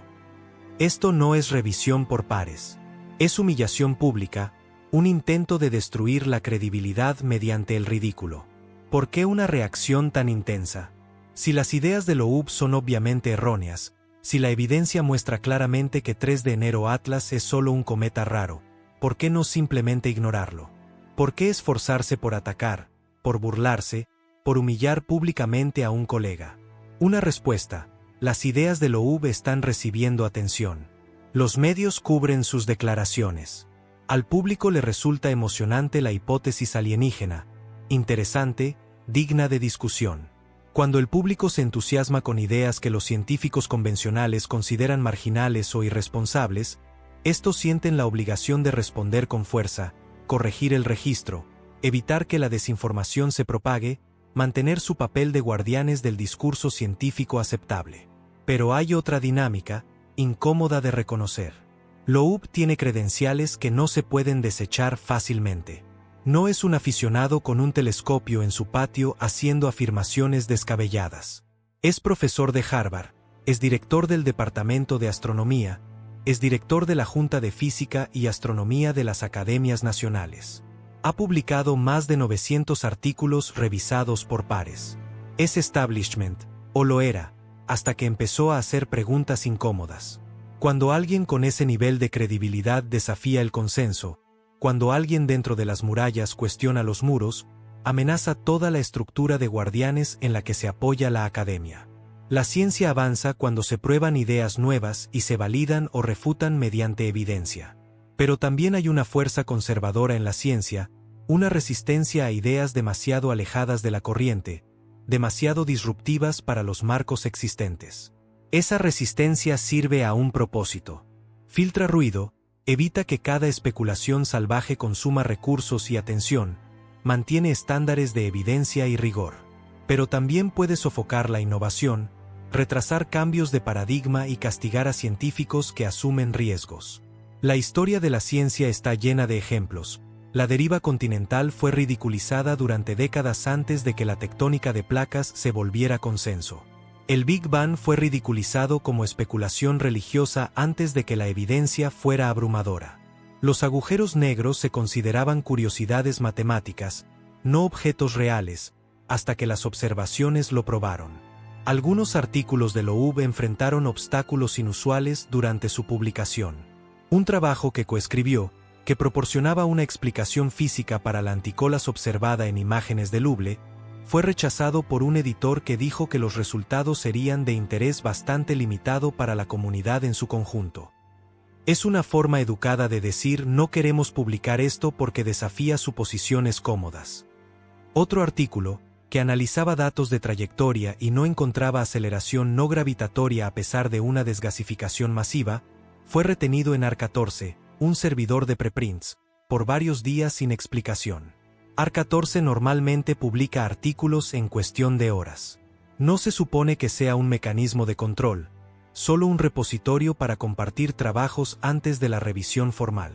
Esto no es revisión por pares. Es humillación pública, un intento de destruir la credibilidad mediante el ridículo. ¿Por qué una reacción tan intensa? Si las ideas de Loeb son obviamente erróneas, si la evidencia muestra claramente que 3 de enero Atlas es solo un cometa raro, ¿por qué no simplemente ignorarlo? ¿Por qué esforzarse por atacar, por burlarse, por humillar públicamente a un colega? Una respuesta: las ideas de Loeb están recibiendo atención. Los medios cubren sus declaraciones. Al público le resulta emocionante la hipótesis alienígena, interesante, digna de discusión. Cuando el público se entusiasma con ideas que los científicos convencionales consideran marginales o irresponsables, estos sienten la obligación de responder con fuerza, corregir el registro, evitar que la desinformación se propague, mantener su papel de guardianes del discurso científico aceptable. Pero hay otra dinámica, incómoda de reconocer. Loeb tiene credenciales que no se pueden desechar fácilmente. No es un aficionado con un telescopio en su patio haciendo afirmaciones descabelladas. Es profesor de Harvard, es director del Departamento de Astronomía, es director de la Junta de Física y Astronomía de las Academias Nacionales. Ha publicado más de 900 artículos revisados por pares. Es establishment, o lo era, hasta que empezó a hacer preguntas incómodas. Cuando alguien con ese nivel de credibilidad desafía el consenso, cuando alguien dentro de las murallas cuestiona los muros, amenaza toda la estructura de guardianes en la que se apoya la academia. La ciencia avanza cuando se prueban ideas nuevas y se validan o refutan mediante evidencia. Pero también hay una fuerza conservadora en la ciencia, una resistencia a ideas demasiado alejadas de la corriente, demasiado disruptivas para los marcos existentes. Esa resistencia sirve a un propósito. Filtra ruido, evita que cada especulación salvaje consuma recursos y atención, mantiene estándares de evidencia y rigor. Pero también puede sofocar la innovación, retrasar cambios de paradigma y castigar a científicos que asumen riesgos. La historia de la ciencia está llena de ejemplos. La deriva continental fue ridiculizada durante décadas antes de que la tectónica de placas se volviera consenso. El Big Bang fue ridiculizado como especulación religiosa antes de que la evidencia fuera abrumadora. Los agujeros negros se consideraban curiosidades matemáticas, no objetos reales, hasta que las observaciones lo probaron. Algunos artículos de Loeb enfrentaron obstáculos inusuales durante su publicación. Un trabajo que coescribió, que proporcionaba una explicación física para la anticolas observada en imágenes de Hubble, fue rechazado por un editor que dijo que los resultados serían de interés bastante limitado para la comunidad en su conjunto. Es una forma educada de decir no queremos publicar esto porque desafía suposiciones cómodas. Otro artículo, que analizaba datos de trayectoria y no encontraba aceleración no gravitatoria a pesar de una desgasificación masiva, fue retenido en AR-14, un servidor de preprints, por varios días sin explicación. AR-14 normalmente publica artículos en cuestión de horas. No se supone que sea un mecanismo de control, solo un repositorio para compartir trabajos antes de la revisión formal.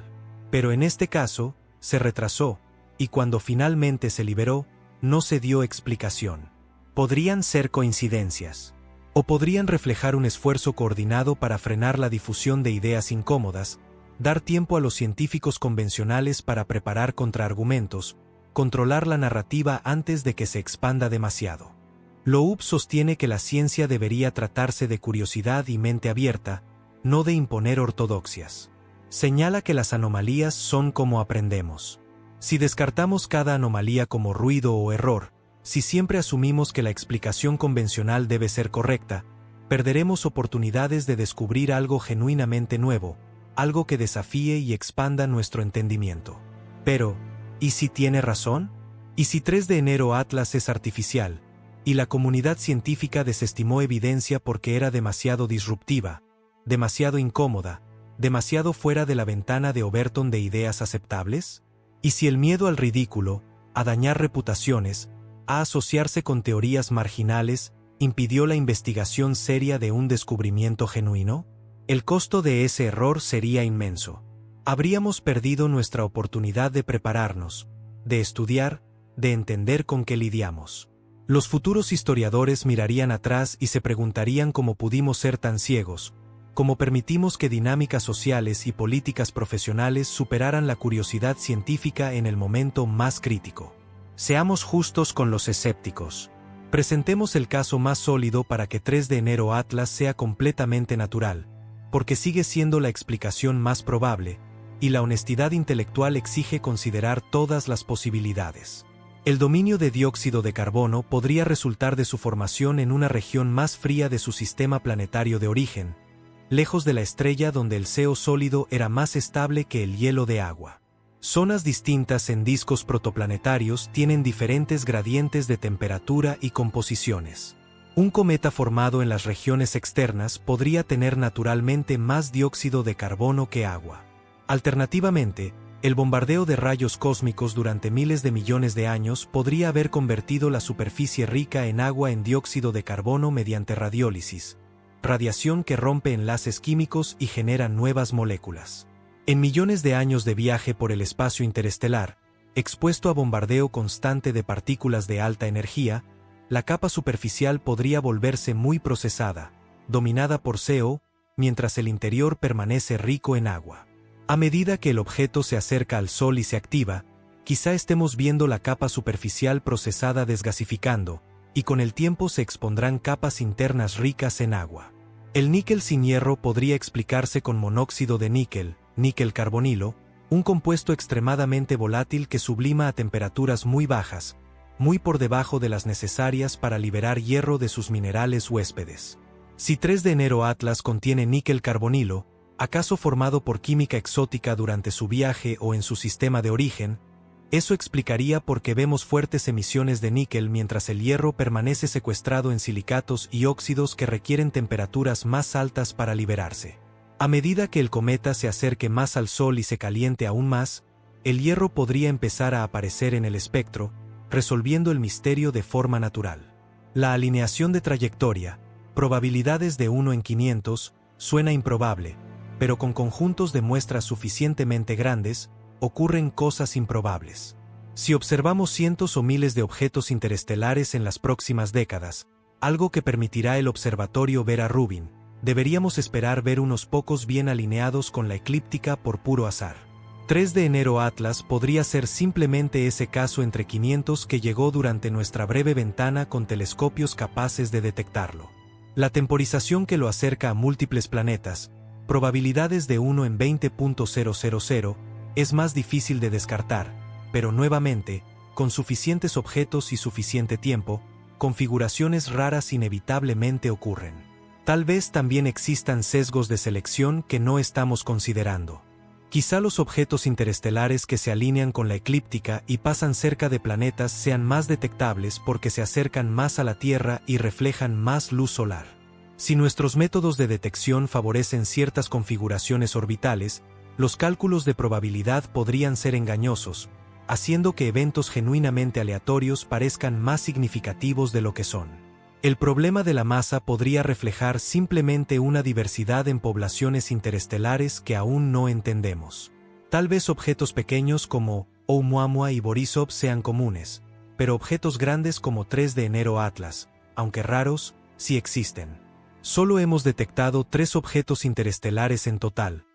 Pero en este caso, se retrasó, y cuando finalmente se liberó, no se dio explicación. Podrían ser coincidencias, o podrían reflejar un esfuerzo coordinado para frenar la difusión de ideas incómodas, dar tiempo a los científicos convencionales para preparar contraargumentos, controlar la narrativa antes de que se expanda demasiado. Loeb sostiene que la ciencia debería tratarse de curiosidad y mente abierta, no de imponer ortodoxias. Señala que las anomalías son como aprendemos. Si descartamos cada anomalía como ruido o error, si siempre asumimos que la explicación convencional debe ser correcta, perderemos oportunidades de descubrir algo genuinamente nuevo, algo que desafíe y expanda nuestro entendimiento. Pero, ¿y si tiene razón? ¿Y si 3 de enero Atlas es artificial, y la comunidad científica desestimó evidencia porque era demasiado disruptiva, demasiado incómoda, demasiado fuera de la ventana de Overton de ideas aceptables? ¿Y si el miedo al ridículo, a dañar reputaciones, a asociarse con teorías marginales, impidió la investigación seria de un descubrimiento genuino? El costo de ese error sería inmenso. Habríamos perdido nuestra oportunidad de prepararnos, de estudiar, de entender con qué lidiamos. Los futuros historiadores mirarían atrás y se preguntarían cómo pudimos ser tan ciegos, cómo permitimos que dinámicas sociales y políticas profesionales superaran la curiosidad científica en el momento más crítico. Seamos justos con los escépticos. Presentemos el caso más sólido para que 3 de enero Atlas sea completamente natural, porque sigue siendo la explicación más probable, y la honestidad intelectual exige considerar todas las posibilidades. El dominio de dióxido de carbono podría resultar de su formación en una región más fría de su sistema planetario de origen, lejos de la estrella donde el CO sólido era más estable que el hielo de agua. Zonas distintas en discos protoplanetarios tienen diferentes gradientes de temperatura y composiciones. Un cometa formado en las regiones externas podría tener naturalmente más dióxido de carbono que agua. Alternativamente, el bombardeo de rayos cósmicos durante miles de millones de años podría haber convertido la superficie rica en agua en dióxido de carbono mediante radiólisis, radiación que rompe enlaces químicos y genera nuevas moléculas. En millones de años de viaje por el espacio interestelar, expuesto a bombardeo constante de partículas de alta energía, la capa superficial podría volverse muy procesada, dominada por CO, mientras el interior permanece rico en agua. A medida que el objeto se acerca al Sol y se activa, quizá estemos viendo la capa superficial procesada desgasificando, y con el tiempo se expondrán capas internas ricas en agua. El níquel sin hierro podría explicarse con monóxido de níquel, níquel carbonilo, un compuesto extremadamente volátil que sublima a temperaturas muy bajas, muy por debajo de las necesarias para liberar hierro de sus minerales huéspedes. Si 3 de enero Atlas contiene níquel carbonilo, acaso formado por química exótica durante su viaje o en su sistema de origen, eso explicaría por qué vemos fuertes emisiones de níquel mientras el hierro permanece secuestrado en silicatos y óxidos que requieren temperaturas más altas para liberarse. A medida que el cometa se acerque más al Sol y se caliente aún más, el hierro podría empezar a aparecer en el espectro, resolviendo el misterio de forma natural. La alineación de trayectoria, probabilidades de 1 en 500, suena improbable, pero con conjuntos de muestras suficientemente grandes, ocurren cosas improbables. Si observamos cientos o miles de objetos interestelares en las próximas décadas, algo que permitirá el observatorio Vera Rubin, deberíamos esperar ver unos pocos bien alineados con la eclíptica por puro azar. 3 de enero Atlas podría ser simplemente ese caso entre 500 que llegó durante nuestra breve ventana con telescopios capaces de detectarlo. La temporización que lo acerca a múltiples planetas, probabilidades de 1 en 20.000, es más difícil de descartar, pero nuevamente, con suficientes objetos y suficiente tiempo, configuraciones raras inevitablemente ocurren. Tal vez también existan sesgos de selección que no estamos considerando. Quizá los objetos interestelares que se alinean con la eclíptica y pasan cerca de planetas sean más detectables porque se acercan más a la Tierra y reflejan más luz solar. Si nuestros métodos de detección favorecen ciertas configuraciones orbitales, los cálculos de probabilidad podrían ser engañosos, haciendo que eventos genuinamente aleatorios parezcan más significativos de lo que son. El problema de la masa podría reflejar simplemente una diversidad en poblaciones interestelares que aún no entendemos. Tal vez objetos pequeños como Oumuamua y Borisov sean comunes, pero objetos grandes como 3 de enero Atlas, aunque raros, sí existen. Solo hemos detectado 3 objetos interestelares en total,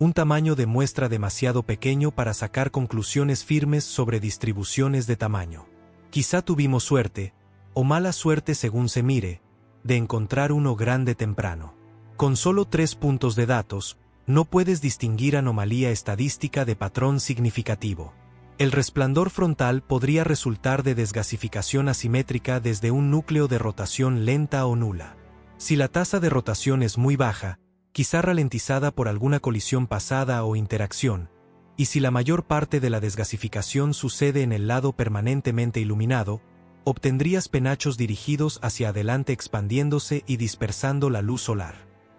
un tamaño de muestra demasiado pequeño para sacar conclusiones firmes sobre distribuciones de tamaño. Quizá tuvimos suerte, o mala suerte según se mire, de encontrar uno grande temprano. Con solo 3 puntos de datos, no puedes distinguir anomalía estadística de patrón significativo. El resplandor frontal podría resultar de desgasificación asimétrica desde un núcleo de rotación lenta o nula. Si la tasa de rotación es muy baja, quizá ralentizada por alguna colisión pasada o interacción, y si la mayor parte de la desgasificación sucede en el lado permanentemente iluminado, obtendrías penachos dirigidos hacia adelante expandiéndose y dispersando la luz solar.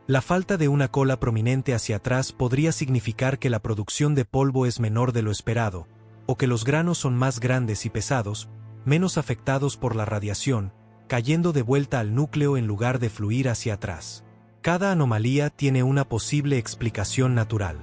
La falta de una cola prominente hacia atrás podría significar que la producción de polvo es menor de lo esperado, o que los granos son más grandes y pesados, menos afectados por la radiación, cayendo de vuelta al núcleo en lugar de fluir hacia atrás. Cada anomalía tiene una posible explicación natural.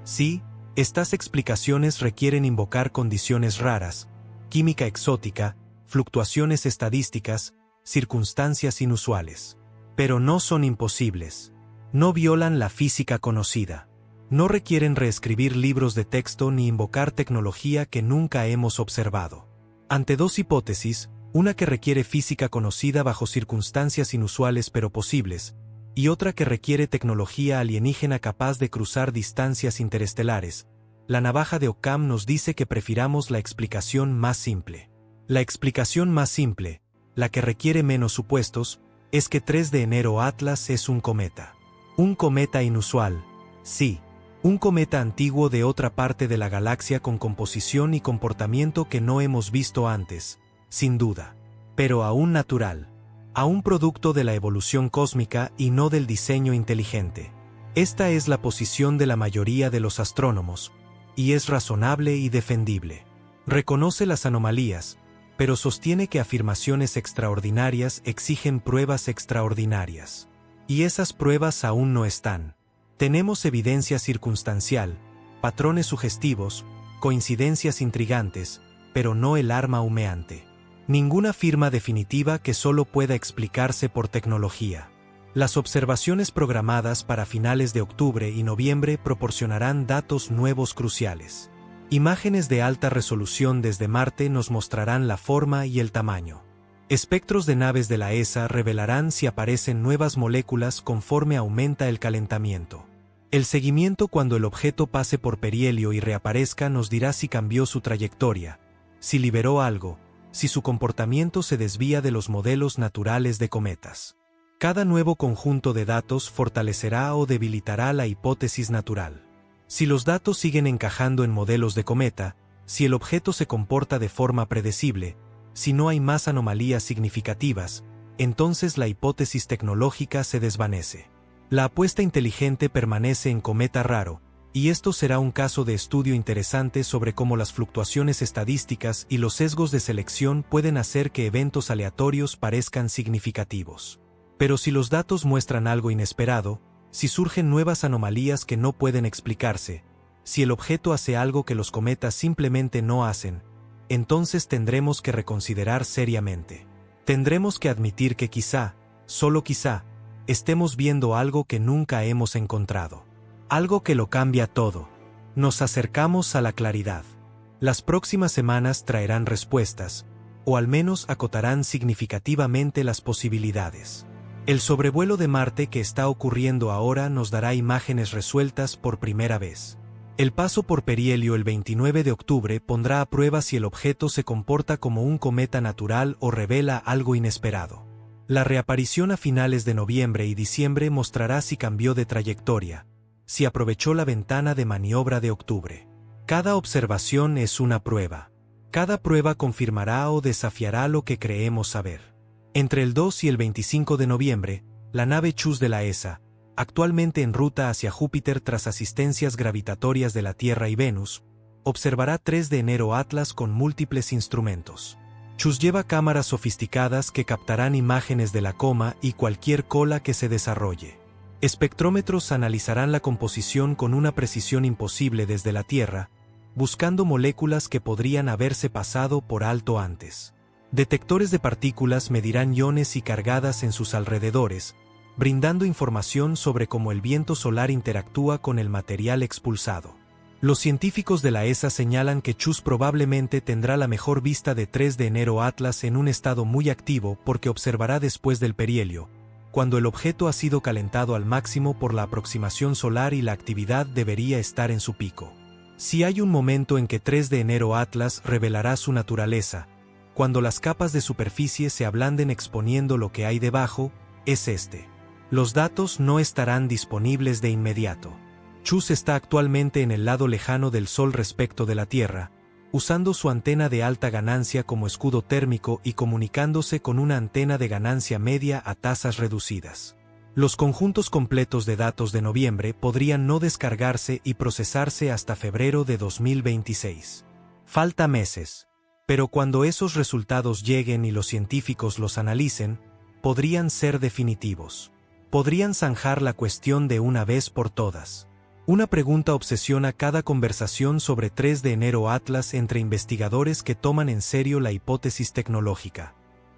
Sí, estas explicaciones requieren invocar condiciones raras, química exótica, fluctuaciones estadísticas, circunstancias inusuales. Pero no son imposibles. No violan la física conocida. No requieren reescribir libros de texto ni invocar tecnología que nunca hemos observado. Ante 2 hipótesis, una que requiere física conocida bajo circunstancias inusuales pero posibles, y otra que requiere tecnología alienígena capaz de cruzar distancias interestelares, la navaja de Occam nos dice que prefiramos la explicación más simple. La explicación más simple, la que requiere menos supuestos, es que 3 de enero Atlas es un cometa. Un cometa inusual, sí, un cometa antiguo de otra parte de la galaxia con composición y comportamiento que no hemos visto antes, sin duda, pero aún natural. Aún producto de la evolución cósmica y no del diseño inteligente. Esta es la posición de la mayoría de los astrónomos, y es razonable y defendible. Reconoce las anomalías, pero sostiene que afirmaciones extraordinarias exigen pruebas extraordinarias. Y esas pruebas aún no están. Tenemos evidencia circunstancial, patrones sugestivos, coincidencias intrigantes, pero no el arma humeante. Ninguna firma definitiva que solo pueda explicarse por tecnología. Las observaciones programadas para finales de octubre y noviembre proporcionarán datos nuevos cruciales. Imágenes de alta resolución desde Marte nos mostrarán la forma y el tamaño. Espectros de naves de la ESA revelarán si aparecen nuevas moléculas conforme aumenta el calentamiento. El seguimiento cuando el objeto pase por perihelio y reaparezca nos dirá si cambió su trayectoria, si liberó algo, si su comportamiento se desvía de los modelos naturales de cometas. Cada nuevo conjunto de datos fortalecerá o debilitará la hipótesis natural. Si los datos siguen encajando en modelos de cometa, si el objeto se comporta de forma predecible, si no hay más anomalías significativas, entonces la hipótesis tecnológica se desvanece. La apuesta inteligente permanece en cometa raro, y esto será un caso de estudio interesante sobre cómo las fluctuaciones estadísticas y los sesgos de selección pueden hacer que eventos aleatorios parezcan significativos. Pero si los datos muestran algo inesperado, si surgen nuevas anomalías que no pueden explicarse, si el objeto hace algo que los cometas simplemente no hacen, entonces tendremos que reconsiderar seriamente. Tendremos que admitir que quizá, solo quizá, estemos viendo algo que nunca hemos encontrado. Algo que lo cambia todo. Nos acercamos a la claridad. Las próximas semanas traerán respuestas, o al menos acotarán significativamente las posibilidades. El sobrevuelo de Marte que está ocurriendo ahora nos dará imágenes resueltas por primera vez. El paso por perihelio el 29 de octubre pondrá a prueba si el objeto se comporta como un cometa natural o revela algo inesperado. La reaparición a finales de noviembre y diciembre mostrará si cambió de trayectoria, si aprovechó la ventana de maniobra de octubre. Cada observación es una prueba. Cada prueba confirmará o desafiará lo que creemos saber. Entre el 2 y el 25 de noviembre, la nave CHUS de la ESA, actualmente en ruta hacia Júpiter tras asistencias gravitatorias de la Tierra y Venus, observará 3 de enero Atlas con múltiples instrumentos. CHUS lleva cámaras sofisticadas que captarán imágenes de la coma y cualquier cola que se desarrolle. Espectrómetros analizarán la composición con una precisión imposible desde la Tierra, buscando moléculas que podrían haberse pasado por alto antes. Detectores de partículas medirán iones y cargadas en sus alrededores, brindando información sobre cómo el viento solar interactúa con el material expulsado. Los científicos de la ESA señalan que CHUS probablemente tendrá la mejor vista de 3 de enero Atlas en un estado muy activo porque observará después del perihelio, cuando el objeto ha sido calentado al máximo por la aproximación solar y la actividad debería estar en su pico. Si hay un momento en que 3 de enero Atlas revelará su naturaleza, cuando las capas de superficie se ablanden exponiendo lo que hay debajo, es este. Los datos no estarán disponibles de inmediato. CHUS está actualmente en el lado lejano del Sol respecto de la Tierra, usando su antena de alta ganancia como escudo térmico y comunicándose con una antena de ganancia media a tasas reducidas. Los conjuntos completos de datos de noviembre podrían no descargarse y procesarse hasta febrero de 2026. Falta meses. Pero cuando esos resultados lleguen y los científicos los analicen, podrían ser definitivos. Podrían zanjar la cuestión de una vez por todas. Una pregunta obsesiona cada conversación sobre 3 de enero Atlas entre investigadores que toman en serio la hipótesis tecnológica.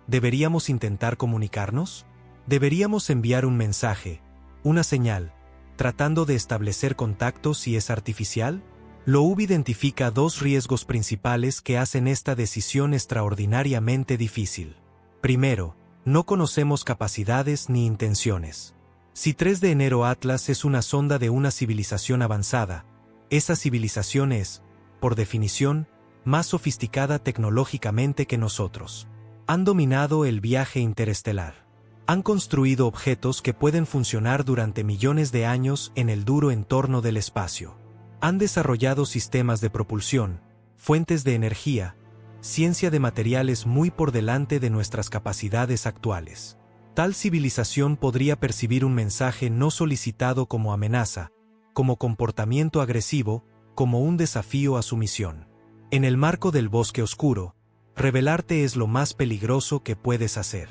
¿Deberíamos intentar comunicarnos? ¿Deberíamos enviar un mensaje, una señal, tratando de establecer contacto si es artificial? Loeb identifica 2 riesgos principales que hacen esta decisión extraordinariamente difícil. Primero, no conocemos capacidades ni intenciones. Si 3 de enero Atlas es una sonda de una civilización avanzada, esa civilización es, por definición, más sofisticada tecnológicamente que nosotros. Han dominado el viaje interestelar. Han construido objetos que pueden funcionar durante millones de años en el duro entorno del espacio. Han desarrollado sistemas de propulsión, fuentes de energía, ciencia de materiales muy por delante de nuestras capacidades actuales. Tal civilización podría percibir un mensaje no solicitado como amenaza, como comportamiento agresivo, como un desafío a su misión. En el marco del bosque oscuro, revelarte es lo más peligroso que puedes hacer.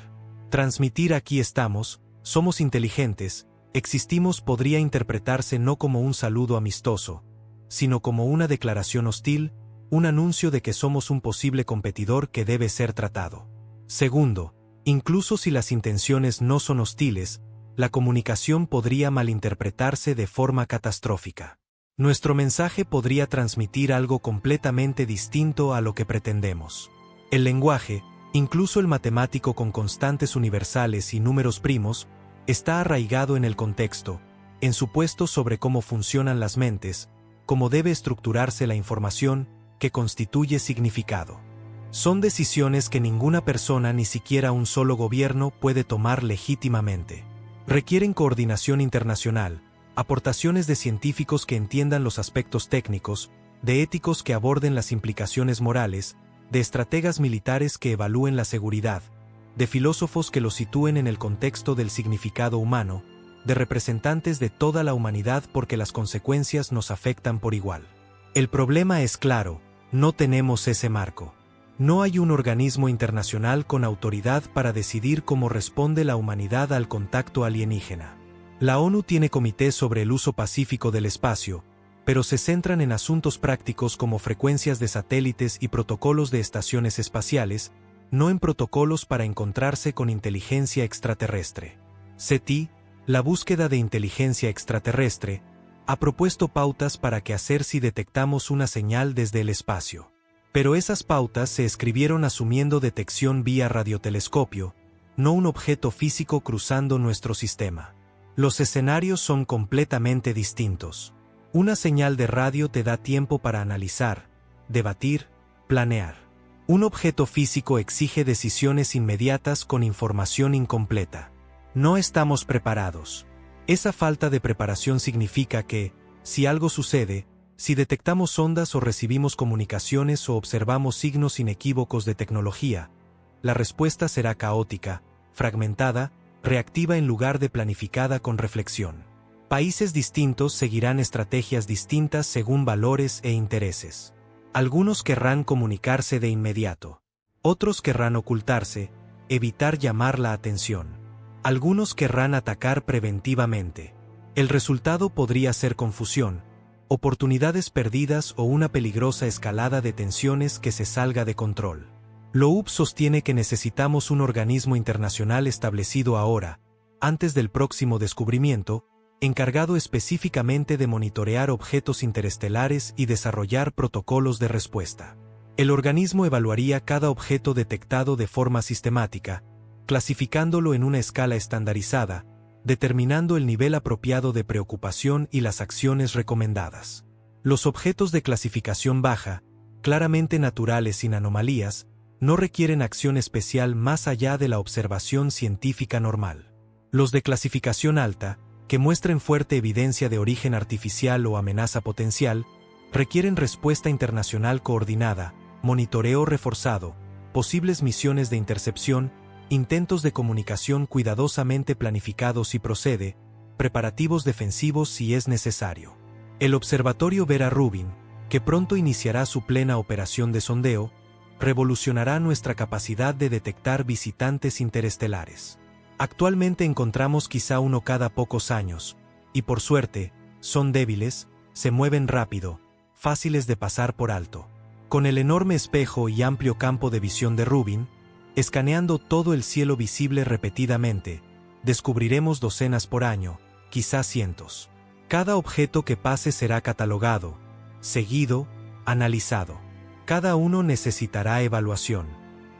Transmitir aquí estamos, somos inteligentes, existimos podría interpretarse no como un saludo amistoso, sino como una declaración hostil, un anuncio de que somos un posible competidor que debe ser tratado. Segundo, incluso si las intenciones no son hostiles, la comunicación podría malinterpretarse de forma catastrófica. Nuestro mensaje podría transmitir algo completamente distinto a lo que pretendemos. El lenguaje, incluso el matemático con constantes universales y números primos, está arraigado en el contexto, en supuestos sobre cómo funcionan las mentes, cómo debe estructurarse la información, que constituye significado. Son decisiones que ninguna persona, ni siquiera un solo gobierno, puede tomar legítimamente. Requieren coordinación internacional, aportaciones de científicos que entiendan los aspectos técnicos, de éticos que aborden las implicaciones morales, de estrategas militares que evalúen la seguridad, de filósofos que lo sitúen en el contexto del significado humano, de representantes de toda la humanidad, porque las consecuencias nos afectan por igual. El problema es claro: no tenemos ese marco. No hay un organismo internacional con autoridad para decidir cómo responde la humanidad al contacto alienígena. La ONU tiene comités sobre el uso pacífico del espacio, pero se centran en asuntos prácticos como frecuencias de satélites y protocolos de estaciones espaciales, no en protocolos para encontrarse con inteligencia extraterrestre. SETI, la búsqueda de inteligencia extraterrestre, ha propuesto pautas para qué hacer si detectamos una señal desde el espacio. Pero esas pautas se escribieron asumiendo detección vía radiotelescopio, no un objeto físico cruzando nuestro sistema. Los escenarios son completamente distintos. Una señal de radio te da tiempo para analizar, debatir, planear. Un objeto físico exige decisiones inmediatas con información incompleta. No estamos preparados. Esa falta de preparación significa que, si algo sucede, si detectamos ondas o recibimos comunicaciones o observamos signos inequívocos de tecnología, la respuesta será caótica, fragmentada, reactiva en lugar de planificada con reflexión. Países distintos seguirán estrategias distintas según valores e intereses. Algunos querrán comunicarse de inmediato. Otros querrán ocultarse, evitar llamar la atención. Algunos querrán atacar preventivamente. El resultado podría ser confusión, oportunidades perdidas o una peligrosa escalada de tensiones que se salga de control. Loeb sostiene que necesitamos un organismo internacional establecido ahora, antes del próximo descubrimiento, encargado específicamente de monitorear objetos interestelares y desarrollar protocolos de respuesta. El organismo evaluaría cada objeto detectado de forma sistemática, clasificándolo en una escala estandarizada, determinando el nivel apropiado de preocupación y las acciones recomendadas. Los objetos de clasificación baja, claramente naturales sin anomalías, no requieren acción especial más allá de la observación científica normal. Los de clasificación alta, que muestren fuerte evidencia de origen artificial o amenaza potencial, requieren respuesta internacional coordinada, monitoreo reforzado, posibles misiones de intercepción, intentos de comunicación cuidadosamente planificados y preparativos defensivos si es necesario. El observatorio Vera Rubin, que pronto iniciará su plena operación de sondeo, revolucionará nuestra capacidad de detectar visitantes interestelares. Actualmente encontramos quizá uno cada pocos años, y por suerte, son débiles, se mueven rápido, fáciles de pasar por alto. Con el enorme espejo y amplio campo de visión de Rubin, escaneando todo el cielo visible repetidamente, descubriremos docenas por año, quizá cientos. Cada objeto que pase será catalogado, seguido, analizado. Cada uno necesitará evaluación.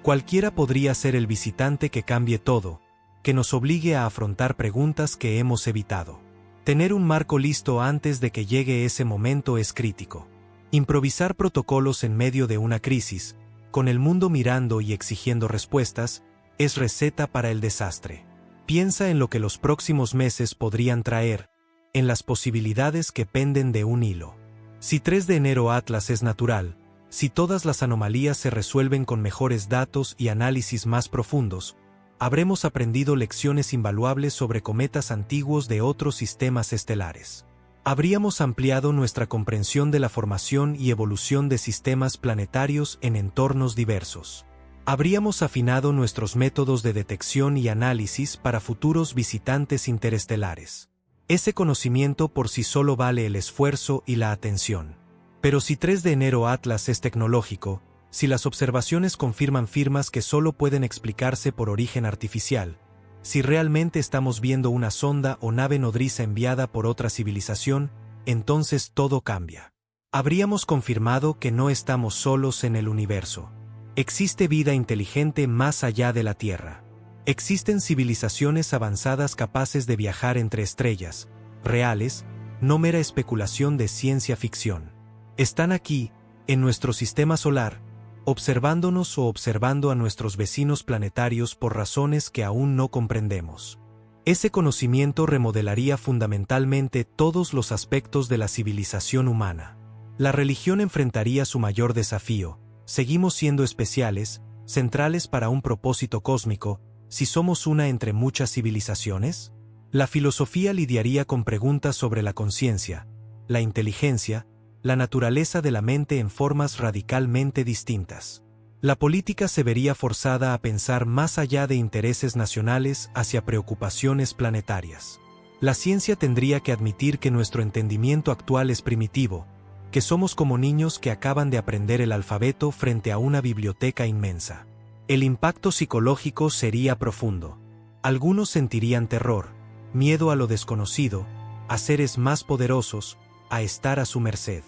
Cualquiera podría ser el visitante que cambie todo, que nos obligue a afrontar preguntas que hemos evitado. Tener un marco listo antes de que llegue ese momento es crítico. Improvisar protocolos en medio de una crisis, con el mundo mirando y exigiendo respuestas, es receta para el desastre. Piensa en lo que los próximos meses podrían traer, en las posibilidades que penden de un hilo. Si 3 de enero Atlas es natural, si todas las anomalías se resuelven con mejores datos y análisis más profundos, habremos aprendido lecciones invaluables sobre cometas antiguos de otros sistemas estelares. Habríamos ampliado nuestra comprensión de la formación y evolución de sistemas planetarios en entornos diversos. Habríamos afinado nuestros métodos de detección y análisis para futuros visitantes interestelares. Ese conocimiento por sí solo vale el esfuerzo y la atención. Pero si 3 de enero Atlas es tecnológico, si las observaciones confirman firmas que solo pueden explicarse por origen artificial, si realmente estamos viendo una sonda o nave nodriza enviada por otra civilización, entonces todo cambia. Habríamos confirmado que no estamos solos en el universo. Existe vida inteligente más allá de la Tierra. Existen civilizaciones avanzadas capaces de viajar entre estrellas, reales, no mera especulación de ciencia ficción. Están aquí, en nuestro sistema solar, observándonos o observando a nuestros vecinos planetarios por razones que aún no comprendemos. Ese conocimiento remodelaría fundamentalmente todos los aspectos de la civilización humana. La religión enfrentaría su mayor desafío: ¿seguimos siendo especiales, centrales para un propósito cósmico, si somos una entre muchas civilizaciones? La filosofía lidiaría con preguntas sobre la conciencia, la inteligencia, la naturaleza de la mente en formas radicalmente distintas. La política se vería forzada a pensar más allá de intereses nacionales hacia preocupaciones planetarias. La ciencia tendría que admitir que nuestro entendimiento actual es primitivo, que somos como niños que acaban de aprender el alfabeto frente a una biblioteca inmensa. El impacto psicológico sería profundo. Algunos sentirían terror, miedo a lo desconocido, a seres más poderosos, a estar a su merced.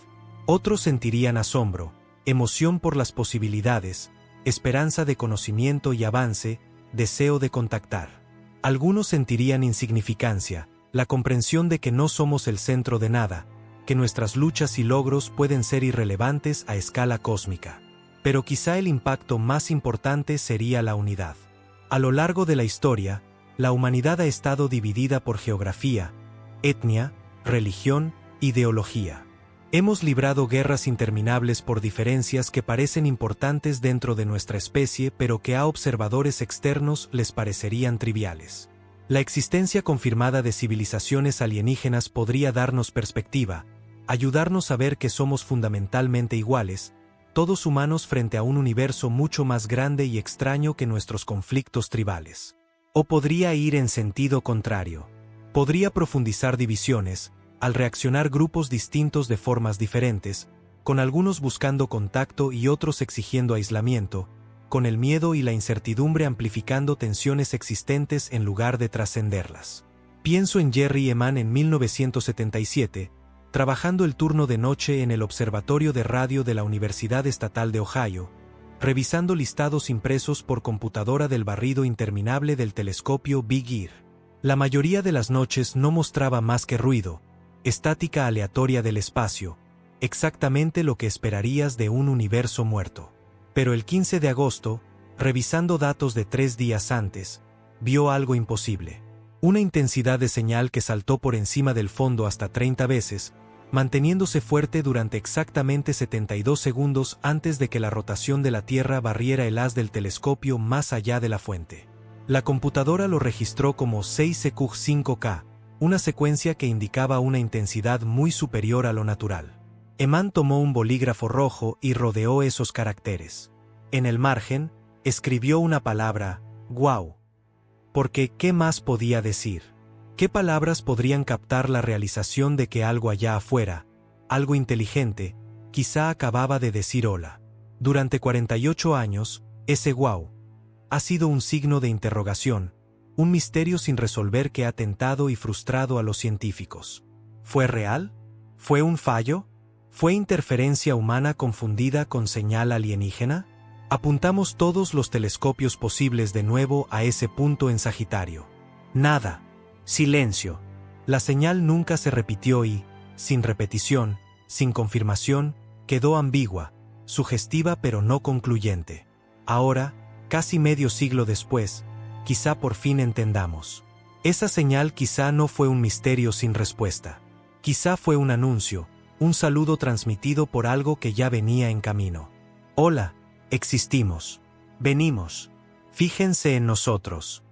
Otros sentirían asombro, emoción por las posibilidades, esperanza de conocimiento y avance, deseo de contactar. Algunos sentirían insignificancia, la comprensión de que no somos el centro de nada, que nuestras luchas y logros pueden ser irrelevantes a escala cósmica. Pero quizá el impacto más importante sería la unidad. A lo largo de la historia, la humanidad ha estado dividida por geografía, etnia, religión, ideología. Hemos librado guerras interminables por diferencias que parecen importantes dentro de nuestra especie, pero que a observadores externos les parecerían triviales. La existencia confirmada de civilizaciones alienígenas podría darnos perspectiva, ayudarnos a ver que somos fundamentalmente iguales, todos humanos frente a un universo mucho más grande y extraño que nuestros conflictos tribales. O podría ir en sentido contrario. Podría profundizar divisiones, al reaccionar grupos distintos de formas diferentes, con algunos buscando contacto y otros exigiendo aislamiento, con el miedo y la incertidumbre amplificando tensiones existentes en lugar de trascenderlas. Pienso en Jerry Eman en 1977, trabajando el turno de noche en el Observatorio de Radio de la Universidad Estatal de Ohio, revisando listados impresos por computadora del barrido interminable del telescopio Big Ear. La mayoría de las noches no mostraba más que ruido, estática aleatoria del espacio, exactamente lo que esperarías de un universo muerto. Pero el 15 de agosto, revisando datos de 3 días antes, vio algo imposible. Una intensidad de señal que saltó por encima del fondo hasta 30 veces, manteniéndose fuerte durante exactamente 72 segundos antes de que la rotación de la Tierra barriera el haz del telescopio más allá de la fuente. La computadora lo registró como 6EQ5K, una secuencia que indicaba una intensidad muy superior a lo natural. Eman tomó un bolígrafo rojo y rodeó esos caracteres. En el margen, escribió una palabra, «Guau». Porque, ¿qué más podía decir? ¿Qué palabras podrían captar la realización de que algo allá afuera, algo inteligente, quizá acababa de decir hola? Durante 48 años, ese guau ha sido un signo de interrogación, un misterio sin resolver que ha tentado y frustrado a los científicos. ¿Fue real? ¿Fue un fallo? ¿Fue interferencia humana confundida con señal alienígena? Apuntamos todos los telescopios posibles de nuevo a ese punto en Sagitario. Nada. Silencio. La señal nunca se repitió y, sin repetición, sin confirmación, quedó ambigua, sugestiva pero no concluyente. Ahora, casi medio siglo después, quizá por fin entendamos. Esa señal quizá no fue un misterio sin respuesta. Quizá fue un anuncio, un saludo transmitido por algo que ya venía en camino. Hola, existimos. Venimos. Fíjense en nosotros.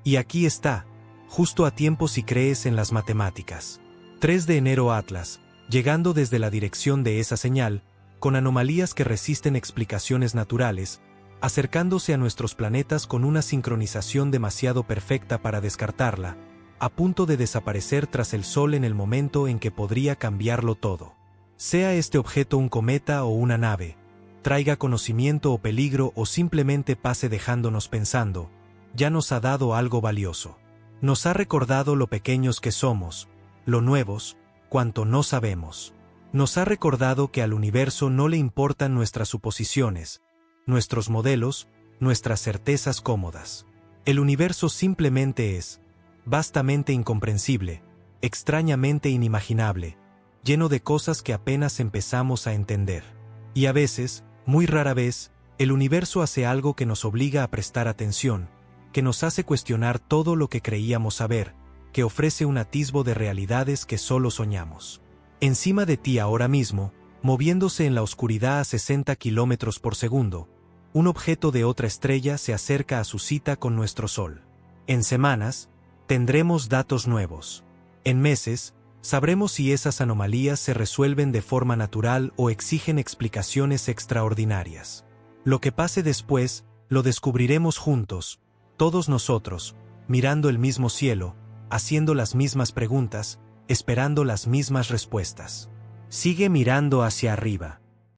Y aquí está, justo a tiempo si crees en las matemáticas. 3 de enero Atlas, llegando desde la dirección de esa señal, con anomalías que resisten explicaciones naturales, acercándose a nuestros planetas con una sincronización demasiado perfecta para descartarla, a punto de desaparecer tras el Sol en el momento en que podría cambiarlo todo. Sea este objeto un cometa o una nave, traiga conocimiento o peligro o simplemente pase dejándonos pensando, ya nos ha dado algo valioso. Nos ha recordado lo pequeños que somos, lo nuevos, cuanto no sabemos. Nos ha recordado que al universo no le importan nuestras suposiciones, nuestros modelos, nuestras certezas cómodas. El universo simplemente es, vastamente incomprensible, extrañamente inimaginable, lleno de cosas que apenas empezamos a entender. Y a veces, muy rara vez, El universo hace algo que nos obliga a prestar atención, que nos hace cuestionar todo lo que creíamos saber, que ofrece un atisbo de realidades que solo soñamos. Encima de ti ahora mismo, moviéndose en la oscuridad a 60 kilómetros por segundo, un objeto de otra estrella se acerca a su cita con nuestro Sol. En semanas, tendremos datos nuevos. En meses, sabremos si esas anomalías se resuelven de forma natural o exigen explicaciones extraordinarias. Lo que pase después, lo descubriremos juntos, todos nosotros, mirando el mismo cielo, haciendo las mismas preguntas, esperando las mismas respuestas. Sigue mirando hacia arriba.